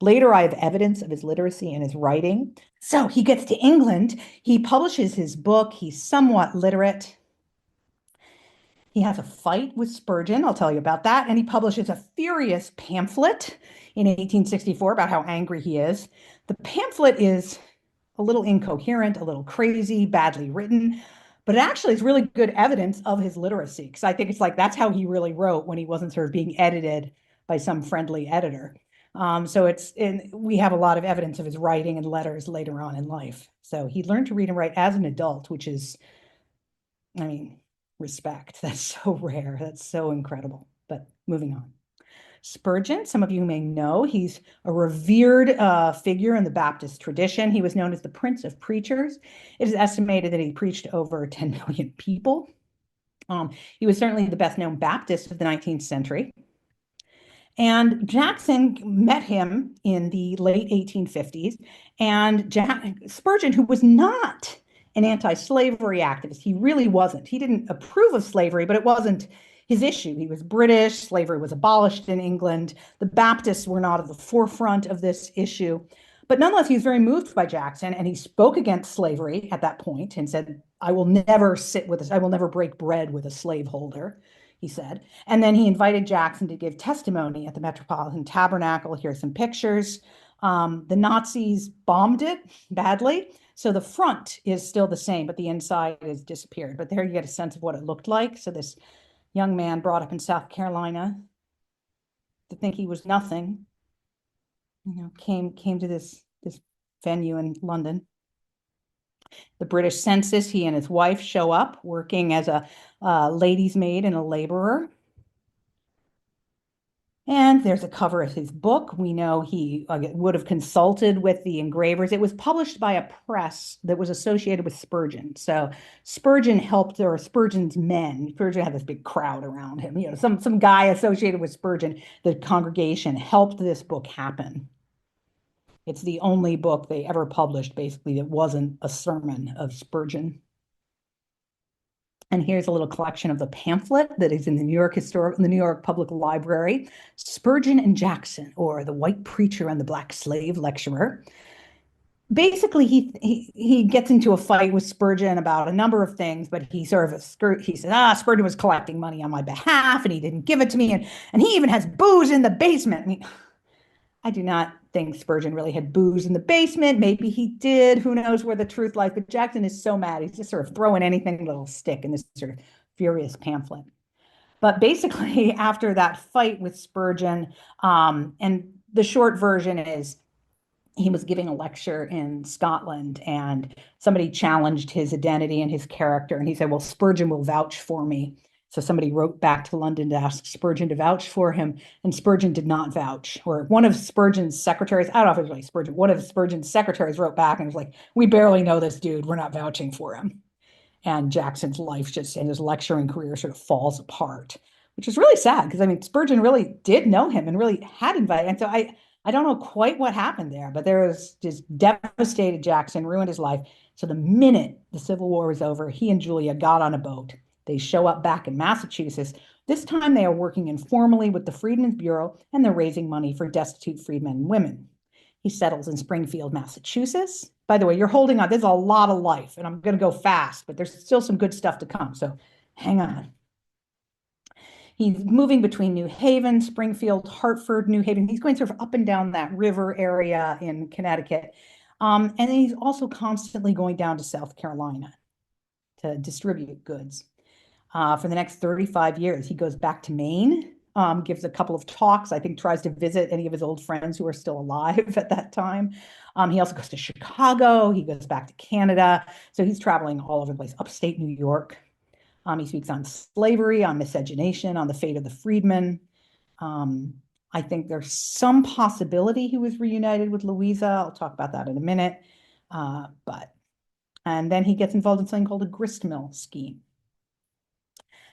Later, I have evidence of his literacy and his writing. So he gets to England. He publishes his book. He's somewhat literate. He has a fight with Spurgeon. I'll tell you about that. And he publishes a furious pamphlet in 1864 about how angry he is. The pamphlet is a little incoherent, a little crazy, badly written, but it actually is really good evidence of his literacy, because I think it's like that's how he really wrote when he wasn't sort of being edited by some friendly editor. We have a lot of evidence of his writing and letters later on in life. So he learned to read and write as an adult, which is, respect. That's so rare. That's so incredible. But moving on. Spurgeon, some of you may know, he's a revered figure in the Baptist tradition. He was known as the Prince of Preachers. It is estimated that he preached to over 10 million people. He was certainly the best known Baptist of the 19th century. And Jackson met him in the late 1850s. And Spurgeon, who was not an anti-slavery activist, he really wasn't. He didn't approve of slavery, but it wasn't his issue. He was British. Slavery was abolished in England. The Baptists were not at the forefront of this issue. But nonetheless, he was very moved by Jackson, and he spoke against slavery at that point and said, I will never sit with this, I will never break bread with a slaveholder, he said. And then he invited Jackson to give testimony at the Metropolitan Tabernacle. Here's some pictures. The Nazis bombed it badly. So the front is still the same, but the inside has disappeared. But there you get a sense of what it looked like. So this young man brought up in South Carolina to think he was nothing, came to this venue in London. The British census, he and his wife show up working as a lady's maid and a laborer. And there's a cover of his book. We know he would have consulted with the engravers. It was published by a press that was associated with Spurgeon. So Spurgeon helped, or Spurgeon's men. Spurgeon had this big crowd around him. Some guy associated with Spurgeon. The congregation helped this book happen. It's the only book they ever published, basically, that wasn't a sermon of Spurgeon. And here's a little collection of the pamphlet that is in the New York Public Library, Spurgeon and Jackson, or The White Preacher and the Black Slave Lecturer. Basically, he gets into a fight with Spurgeon about a number of things, but he says, Spurgeon was collecting money on my behalf, and he didn't give it to me, and he even has booze in the basement. I mean, I do not think Spurgeon really had booze in the basement. Maybe he did. Who knows where the truth lies? But Jackson is so mad. He's just sort of throwing anything that'll stick in this sort of furious pamphlet. But basically, after that fight with Spurgeon, and the short version is he was giving a lecture in Scotland, and somebody challenged his identity and his character. And he said, well, Spurgeon will vouch for me. So somebody wrote back to London to ask Spurgeon to vouch for him, and Spurgeon did not vouch. Or one of Spurgeon's secretaries, I don't know if it was really Spurgeon, one of Spurgeon's secretaries wrote back and was like, we barely know this dude. We're not vouching for him. And Jackson's life just, and his lecturing career sort of falls apart, which is really sad because, I mean, Spurgeon really did know him and really had invited. And so I don't know quite what happened there, but there was just devastated Jackson, ruined his life. So the minute the Civil War was over, he and Julia got on a boat. They show up back in Massachusetts. This time they are working informally with the Freedmen's Bureau, and they're raising money for destitute freedmen and women. He settles in Springfield, Massachusetts. By the way, you're holding on. There's a lot of life, and I'm going to go fast, but there's still some good stuff to come. So hang on. He's moving between New Haven, Springfield, Hartford, New Haven. He's going sort of up and down that river area in Connecticut. And then he's also constantly going down to South Carolina to distribute goods. For the next 35 years, he goes back to Maine, gives a couple of talks, I think tries to visit any of his old friends who are still alive at that time. He also goes to Chicago. He goes back to Canada. So he's traveling all over the place, upstate New York. He speaks on slavery, on miscegenation, on the fate of the freedmen. I think there's some possibility he was reunited with Louisa. I'll talk about that in a minute. And then he gets involved in something called a gristmill scheme.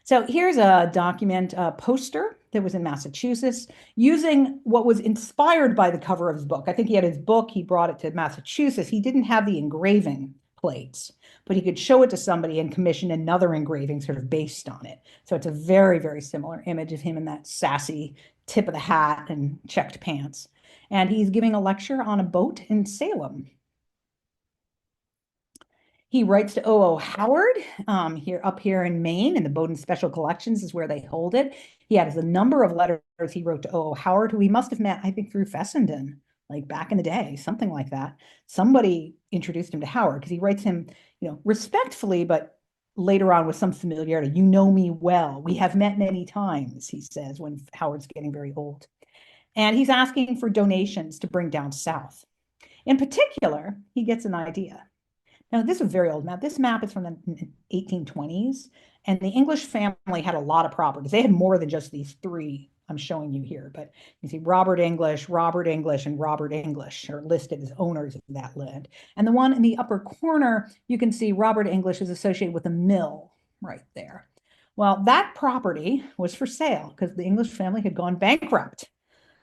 So here's a document, a poster that was in Massachusetts, using what was inspired by the cover of his book. I think he had his book, he brought it to Massachusetts. He didn't have the engraving plates, but he could show it to somebody and commission another engraving sort of based on it. So it's a very, very similar image of him in that sassy tip of the hat and checked pants. And he's giving a lecture on a boat in Salem. He writes to O.O. Howard up here in Maine, and the Bowdoin Special Collections is where they hold it. He has a number of letters he wrote to O.O. Howard, who he must have met, I think, through Fessenden, like back in the day, something like that. Somebody introduced him to Howard because he writes him, respectfully, but later on with some familiarity. You know me well. We have met many times, he says, when Howard's getting very old. And he's asking for donations to bring down south. In particular, he gets an idea. Now, this is a very old map. This map is from the 1820s, and the English family had a lot of properties. They had more than just these three I'm showing you here, but you see Robert English, and Robert English are listed as owners of that land. And the one in the upper corner, you can see Robert English is associated with a mill right there. Well, that property was for sale because the English family had gone bankrupt.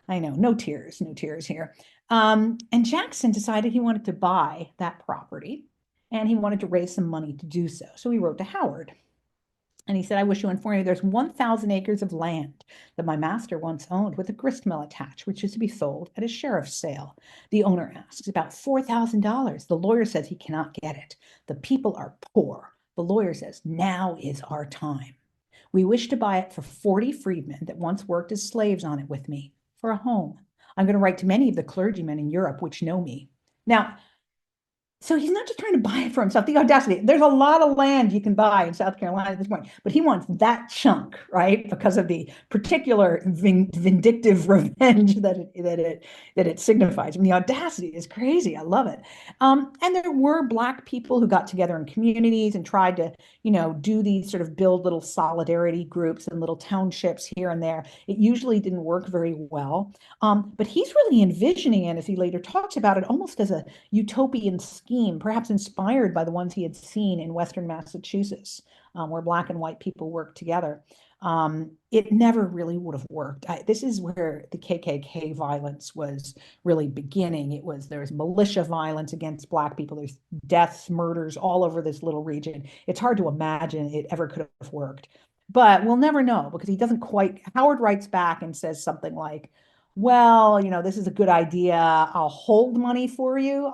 I know, no tears here. And Jackson decided he wanted to buy that property, and he wanted to raise some money to do so. So he wrote to Howard. And he said, I wish to inform you there's 1,000 acres of land that my master once owned with a grist mill attached, which is to be sold at a sheriff's sale. The owner asks about $4,000. The lawyer says he cannot get it. The people are poor. The lawyer says, now is our time. We wish to buy it for 40 freedmen that once worked as slaves on it with me for a home. I'm going to write to many of the clergymen in Europe which know me. Now, so he's not just trying to buy it for himself. The audacity. There's a lot of land you can buy in South Carolina at this point, but he wants that chunk, right? Because of the particular vindictive revenge that it signifies. I mean, the audacity is crazy. I love it. And there were Black people who got together in communities and tried to, do these sort of build little solidarity groups and little townships here and there. It usually didn't work very well. But he's really envisioning it, as he later talks about it, almost as a utopian scheme, perhaps inspired by the ones he had seen in Western Massachusetts, where Black and white people worked together. It never really would have worked. This is where the KKK violence was really beginning. There was militia violence against Black people. There's deaths, murders all over this little region. It's hard to imagine it ever could have worked. But we'll never know because he doesn't quite. Howard writes back and says something like, well, this is a good idea. I'll hold money for you.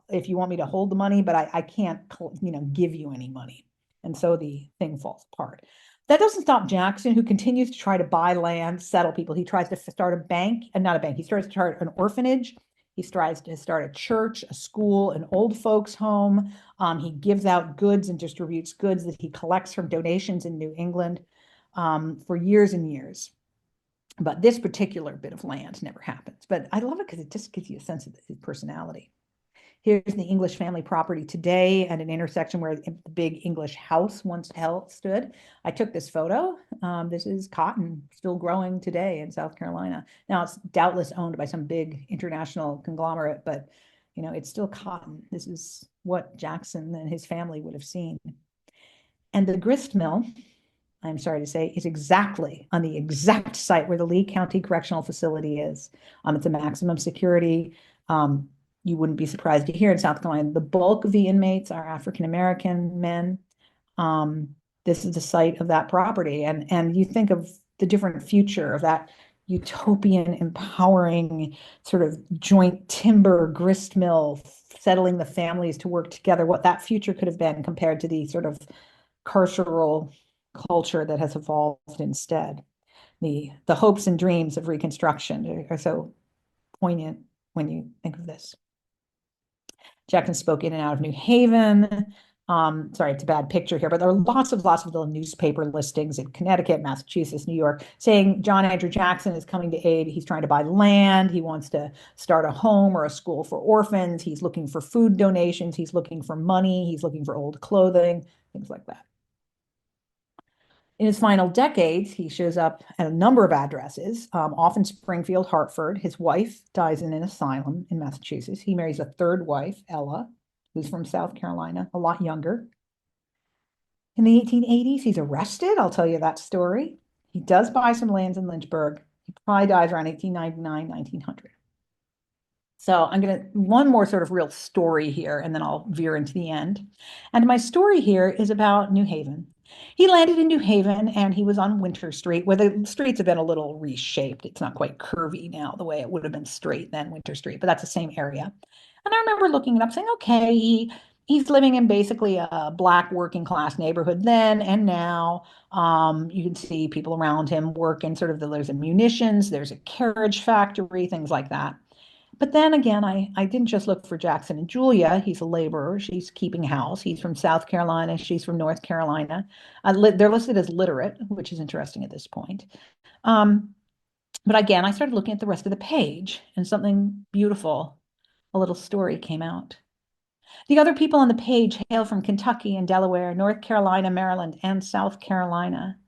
If you want me to hold the money, but I can't, give you any money. And so the thing falls apart. That doesn't stop Jackson, who continues to try to buy land, settle people. He tries to start a bank, and not a bank. He starts to start an orphanage. He tries to start a church, a school, an old folks home. He gives out goods and distributes goods that he collects from donations in New England for years and years. But this particular bit of land never happens. But I love it because it just gives you a sense of his personality. Here's the English family property today at an intersection where the big English house once stood. I took this photo. This is cotton still growing today in South Carolina. Now it's doubtless owned by some big international conglomerate, but it's still cotton. This is what Jackson and his family would have seen. And the grist mill, I'm sorry to say, is exactly on the exact site where the Lee County Correctional Facility is. It's a maximum security. You wouldn't be surprised to hear in South Carolina, the bulk of the inmates are African-American men. This is the site of that property. And you think of the different future of that utopian, empowering sort of joint timber grist mill, settling the families to work together, what that future could have been compared to the sort of carceral culture that has evolved instead. The hopes and dreams of Reconstruction are so poignant when you think of this. Jackson spoke in and out of New Haven. Sorry, it's a bad picture here, but there are lots of little newspaper listings in Connecticut, Massachusetts, New York, saying John Andrew Jackson is coming to aid. He's trying to buy land. He wants to start a home or a school for orphans. He's looking for food donations. He's looking for money. He's looking for old clothing, things like that. In his final decades, he shows up at a number of addresses, often Springfield, Hartford. His wife dies in an asylum in Massachusetts. He marries a third wife, Ella, who's from South Carolina, a lot younger. In the 1880s, he's arrested. I'll tell you that story. He does buy some lands in Lynchburg. He probably dies around 1899, 1900. So I'm going to one more sort of real story here, and then I'll veer into the end. And my story here is about New Haven. He landed in New Haven and he was on Winter Street, where the streets have been a little reshaped. It's not quite curvy now, the way it would have been straight then, Winter Street, but that's the same area. And I remember looking it up saying, okay, he's living in basically a Black working class neighborhood then and now. You can see people around him working sort of, there's a munitions, there's a carriage factory, things like that. But then again, I didn't just look for Jackson and Julia. He's a laborer. She's keeping house. He's from South Carolina. She's from North Carolina. They're listed as literate, which is interesting at this point. But again, I started looking at the rest of the page and something beautiful, a little story came out. The other people on the page hail from Kentucky and Delaware, North Carolina, Maryland, and South Carolina.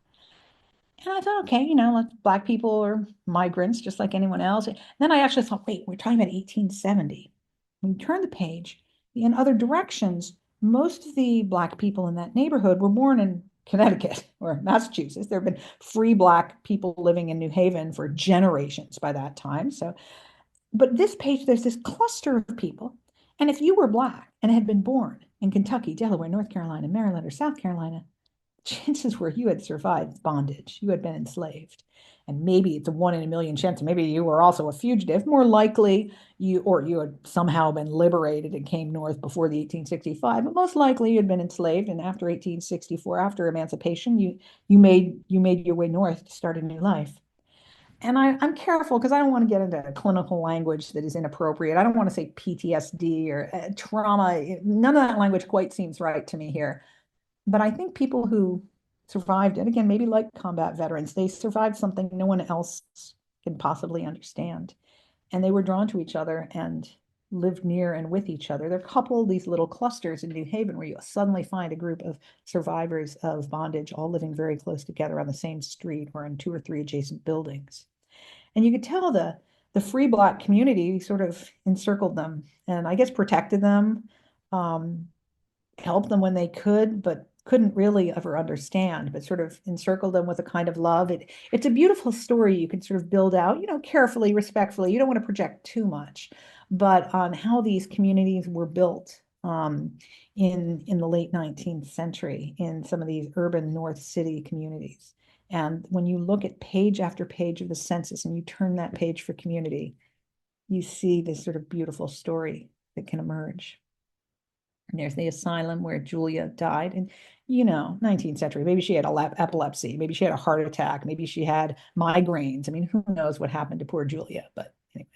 And I thought, okay, Black people are migrants just like anyone else. And then I actually thought, wait, we're talking about 1870. When you turn the page, in other directions, most of the Black people in that neighborhood were born in Connecticut or Massachusetts. There have been free Black people living in New Haven for generations by that time. But this page, there's this cluster of people. And if you were Black and had been born in Kentucky, Delaware, North Carolina, Maryland, or South Carolina, chances were you had survived bondage, you had been enslaved. And maybe it's a 1 in a million chance. Maybe you were also a fugitive. More likely, you had somehow been liberated and came north before the 1865. But most likely, you had been enslaved. And after 1864, after emancipation, you made your way north to start a new life. And I'm careful because I don't want to get into clinical language that is inappropriate. I don't want to say PTSD or trauma. None of that language quite seems right to me here. But I think people who survived it, again, maybe like combat veterans, they survived something no one else can possibly understand. And they were drawn to each other and lived near and with each other. They're coupled these little clusters in New Haven where you suddenly find a group of survivors of bondage all living very close together on the same street or in two or three adjacent buildings. And you could tell the free Black community sort of encircled them and I guess protected them, um, helped them when they could, but couldn't really ever understand, but sort of encircled them with a kind of love. It's a beautiful story you can sort of build out, carefully, respectfully. You don't want to project too much, but on how these communities were built in the late 19th century in some of these urban North City communities. And when you look at page after page of the census and you turn that page for community, you see this sort of beautiful story that can emerge. And there's the asylum where Julia died. And, 19th century, maybe she had epilepsy, maybe she had a heart attack, maybe she had migraines. I mean, who knows what happened to poor Julia? But anyway.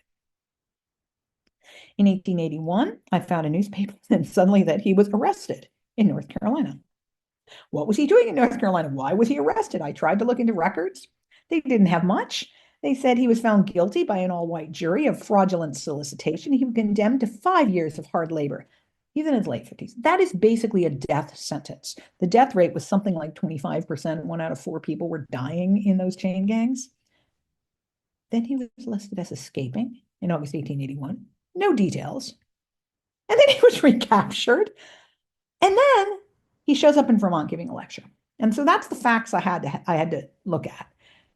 In 1881, I found a newspaper and suddenly that he was arrested in North Carolina. What was he doing in North Carolina? Why was he arrested? I tried to look into records. They didn't have much. They said he was found guilty by an all-white jury of fraudulent solicitation. He was condemned to 5 years of hard labor. He's in his late 50s. That is basically a death sentence. The death rate was something like 25%. 1 out of 4 people were dying in those chain gangs. Then he was listed as escaping in August 1881. No details. And then he was recaptured. And then he shows up in Vermont giving a lecture. And so that's the facts I had to look at.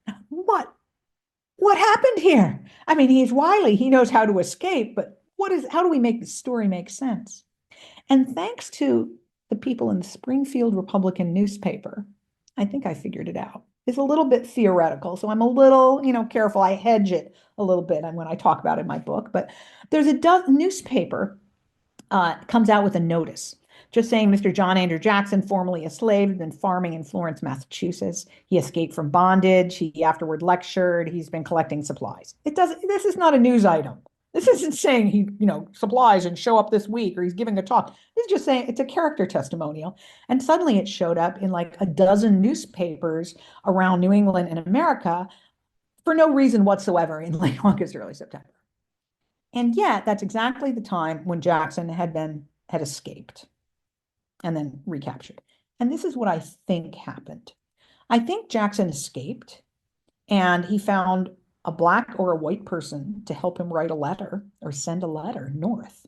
Now, what happened here? I mean, he's wily, he knows how to escape, but how do we make the story make sense? And thanks to the people in the Springfield Republican newspaper, I think I figured it out. It's a little bit theoretical, so I'm a little, careful. I hedge it a little bit when I talk about it in my book. But there's a newspaper comes out with a notice just saying Mr. John Andrew Jackson, formerly a slave, had been farming in Florence, Massachusetts. He escaped from bondage. He afterward lectured. He's been collecting supplies. This is not a news item. This isn't saying he, supplies and show up this week or he's giving a talk. It's just saying it's a character testimonial. And suddenly it showed up in like a dozen newspapers around New England and America for no reason whatsoever in late August, early September. And yet that's exactly the time when Jackson had escaped and then recaptured. And this is what I think happened. I think Jackson escaped and he found a Black or a white person to help him write a letter or send a letter north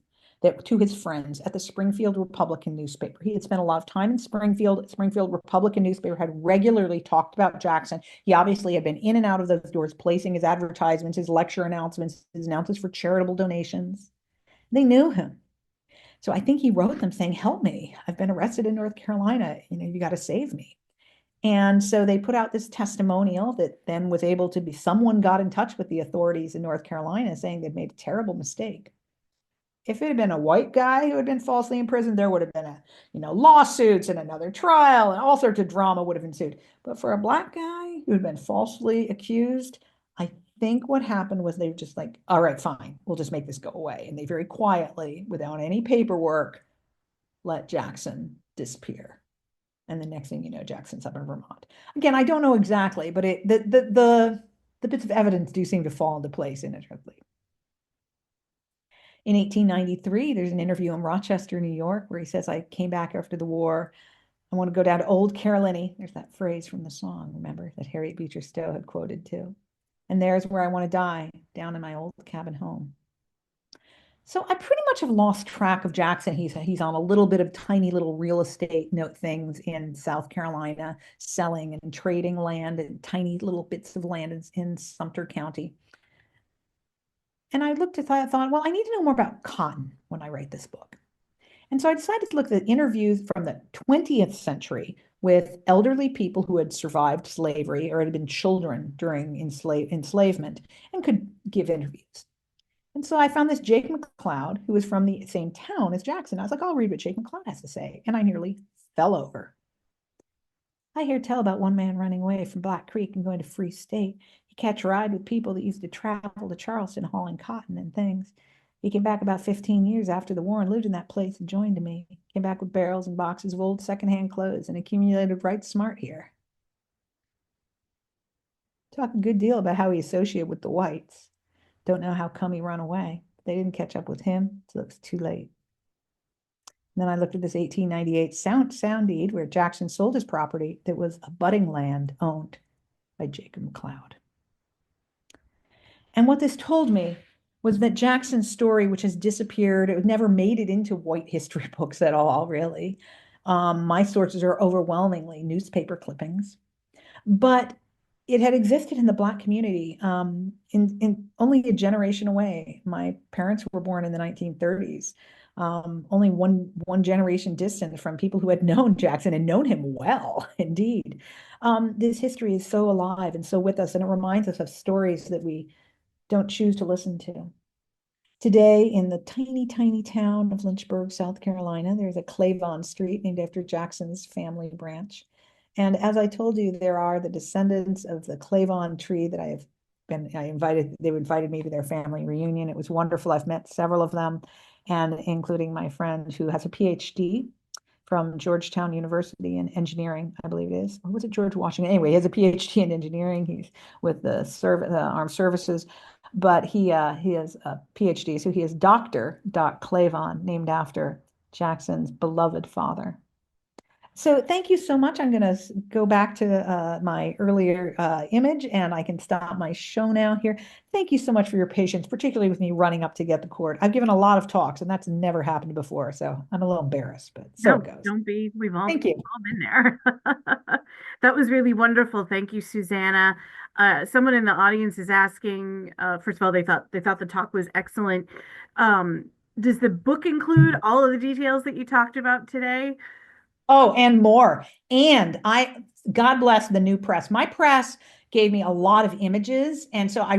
to his friends at the Springfield Republican newspaper. He had spent a lot of time in Springfield. Springfield Republican newspaper had regularly talked about Jackson. He obviously had been in and out of those doors, placing his advertisements, his lecture announcements, his announcements for charitable donations. They knew him. So I think he wrote them saying, help me. I've been arrested in North Carolina. You got to save me. And so they put out this testimonial that then was able to someone got in touch with the authorities in North Carolina saying they'd made a terrible mistake. If it had been a white guy who had been falsely imprisoned, there would have been lawsuits and another trial and all sorts of drama would have ensued. But for a Black guy who had been falsely accused, I think what happened was they were just like, all right, fine, we'll just make this go away. And they very quietly, without any paperwork, let Jackson disappear. And the next thing you know, Jackson's up in Vermont. Again, I don't know exactly, but the bits of evidence do seem to fall into place inextricably. In 1893, there's an interview in Rochester, New York, where he says, I came back after the war. I want to go down to Old Carolina. There's that phrase from the song, remember, that Harriet Beecher Stowe had quoted too. And there's where I want to die, down in my old cabin home. So I pretty much have lost track of Jackson. He's on a little bit of tiny little real estate note things in South Carolina, selling and trading land and tiny little bits of land in Sumter County. And I thought, well, I need to know more about cotton when I write this book. And so I decided to look at interviews from the 20th century with elderly people who had survived slavery or had been children during enslavement and could give interviews. And so I found this Jake McLeod, who was from the same town as Jackson. I was like, I'll read what Jake McLeod has to say. And I nearly fell over. I hear tell about one man running away from Black Creek and going to Free State. He catch a ride with people that used to travel to Charleston hauling cotton and things. He came back about 15 years after the war and lived in that place and joined me. Came back with barrels and boxes of old secondhand clothes and accumulated right smart here. Talk a good deal about how he associated with the whites. Don't know how come he run away. They didn't catch up with him, so it's too late. And then I looked at this 1898 sound deed where Jackson sold his property that was abutting land owned by Jacob McLeod. And what this told me was that Jackson's story, which has disappeared, it never made it into white history books at all, really. My sources are overwhelmingly newspaper clippings, but it had existed in the Black community in only a generation away. My parents were born in the 1930s, only one generation distant from people who had known Jackson and known him well, indeed. This history is so alive and so with us, and it reminds us of stories that we don't choose to listen to. Today, in the tiny, tiny town of Lynchburg, South Carolina, there's a Clavon Street named after Jackson's family branch. And as I told you, there are the descendants of the Clavon tree that they invited me to their family reunion. It was wonderful. I've met several of them, and including my friend who has a PhD from Georgetown University in engineering, I believe it is. Or was it George Washington? Anyway, he has a PhD in engineering. He's with the armed services, but he has a PhD. So he is Dr. Doc Clavon, named after Jackson's beloved father. So thank you so much. I'm going to go back to my earlier image, and I can stop my show now here. Thank you so much for your patience, particularly with me running up to get the cord. I've given a lot of talks, and that's never happened before, so I'm a little embarrassed, but so No, it goes. don't be. Thank you. All been there. That was really wonderful. Thank you, Susanna. Someone in the audience is asking, first of all, they thought the talk was excellent. Um, does the book include all of the details that you talked about today? Oh, and more. God bless the new press. My press gave me a lot of images. And so I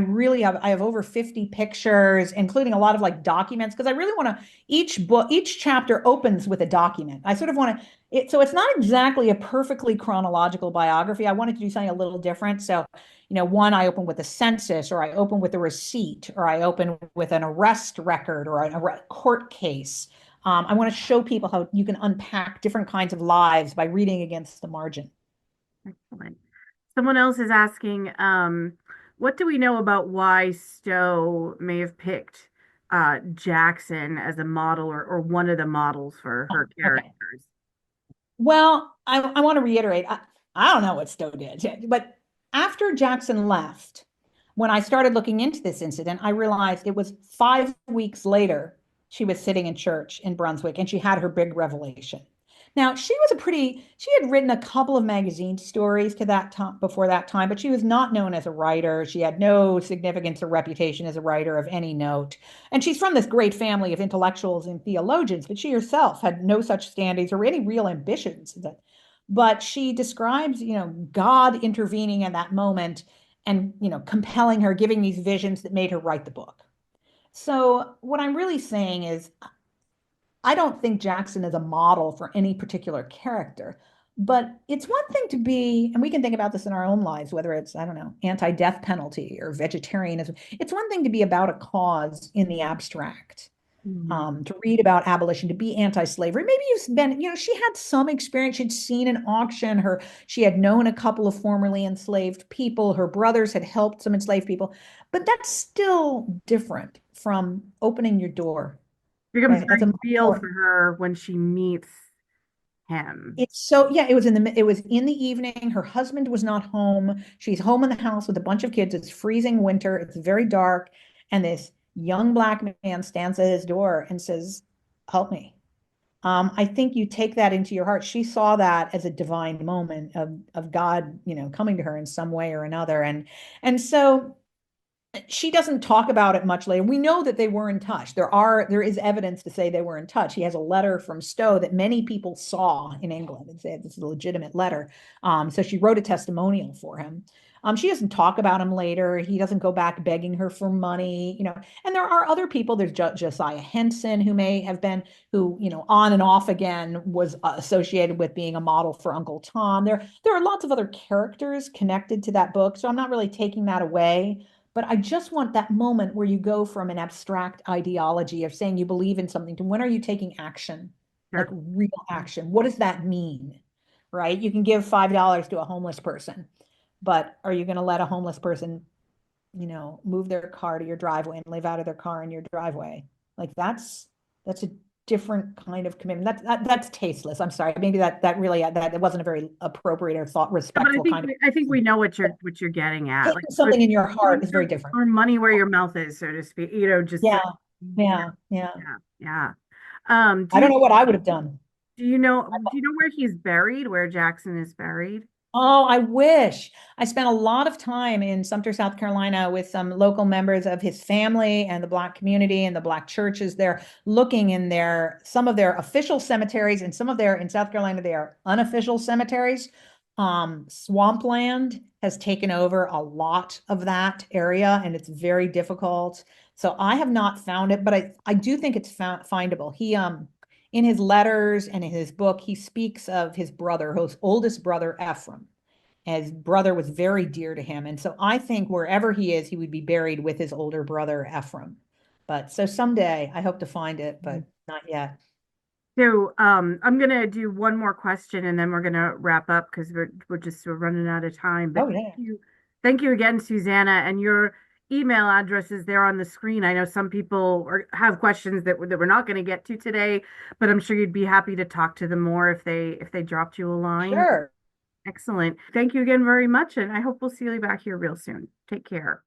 have over 50 pictures, including a lot of like documents, because I really want to, each chapter opens with a document. I sort of want to, so it's not exactly a perfectly chronological biography. I wanted to do something a little different. So, one, I open with a census, or I open with a receipt, or I open with an arrest record or a court case. I want to show people how you can unpack different kinds of lives by reading against the margin. Excellent. Someone else is asking, what do we know about why Stowe may have picked Jackson as a model or one of the models for her Okay. characters? Well, I want to reiterate, I don't know what Stowe did, but after Jackson left, when I started looking into this incident, I realized it was 5 weeks later she was sitting in church in Brunswick and she had her big revelation. Now, she had written a couple of magazine stories to that time before that time, but she was not known as a writer. She had no significance or reputation as a writer of any note. And she's from this great family of intellectuals and theologians, but she herself had no such standings or any real ambitions. But she describes, God intervening in that moment and, compelling her, giving these visions that made her write the book. So what I'm really saying is I don't think Jackson is a model for any particular character, but it's one thing to be, and we can think about this in our own lives, whether it's, I don't know, anti-death penalty or vegetarianism. It's one thing to be about a cause in the abstract, Mhm. to read about abolition, to be anti-slavery. Maybe you've been, she had some experience. She'd seen an auction. She had known a couple of formerly enslaved people. Her brothers had helped some enslaved people, but that's still different from opening your door, Becomes right? As a very real for minority. her when she meets him. It's so, yeah, it was in the evening. Her husband was not home. She's home in the house with a bunch of kids. It's freezing winter. It's very dark. And this young Black man stands at his door and says, help me. I think you take that into your heart. She saw that as a divine moment of God, coming to her in some way or another. And so She doesn't talk about it much later. We know that they were in touch. There is evidence to say they were in touch. He has a letter from Stowe that many people saw in England and said this is a legitimate letter. So she wrote a testimonial for him. She doesn't talk about him later. He doesn't go back begging her for money, you know. And there are other people. There's Josiah Henson, who may have been, who, you know, on and off again was associated with being a model for Uncle Tom. There are lots of other characters connected to that book, so I'm not really taking that away. But I just want that moment where you go from an abstract ideology of saying you believe in something to when are you taking action, like Sure. real action? What does that mean? Right? You can give $5 to a homeless person, but are you going to let a homeless person, you know, move their car to your driveway and live out of their car in your driveway? Like that's a different kind of commitment. That's tasteless. I'm sorry. Maybe that really that wasn't a very appropriate or thought But respectful kind of I think we know what you're getting at. Like taking something in your heart putting is very different. your money where your mouth is, so to speak. You know, just Yeah, yeah, yeah, yeah. yeah, yeah. I don't know what I would have done. Do you know where he's buried? Where Jackson is buried? Oh, I wish. I spent a lot of time in Sumter, South Carolina with some local members of his family and the Black community and the Black churches there, looking in some of their official cemeteries and some of their, in South Carolina, they are unofficial cemeteries. Swampland has taken over a lot of that area and it's very difficult. So I have not found it, but I do think it's findable. In his letters and in his book, he speaks of his brother, his oldest brother, Ephraim. His brother was very dear to him. And so I think wherever he is, he would be buried with his older brother, Ephraim. But so someday I hope to find it, but not yet. So, I'm gonna do one more question and then we're gonna wrap up because we're running out of time. But Oh, yeah. thank you again, Susanna. And your email address is there on the screen. I know some people have questions that we're not going to get to today, but I'm sure you'd be happy to talk to them more if they dropped you a line. Sure. Excellent. Thank you again very much, and I hope we'll see you back here real soon. Take care.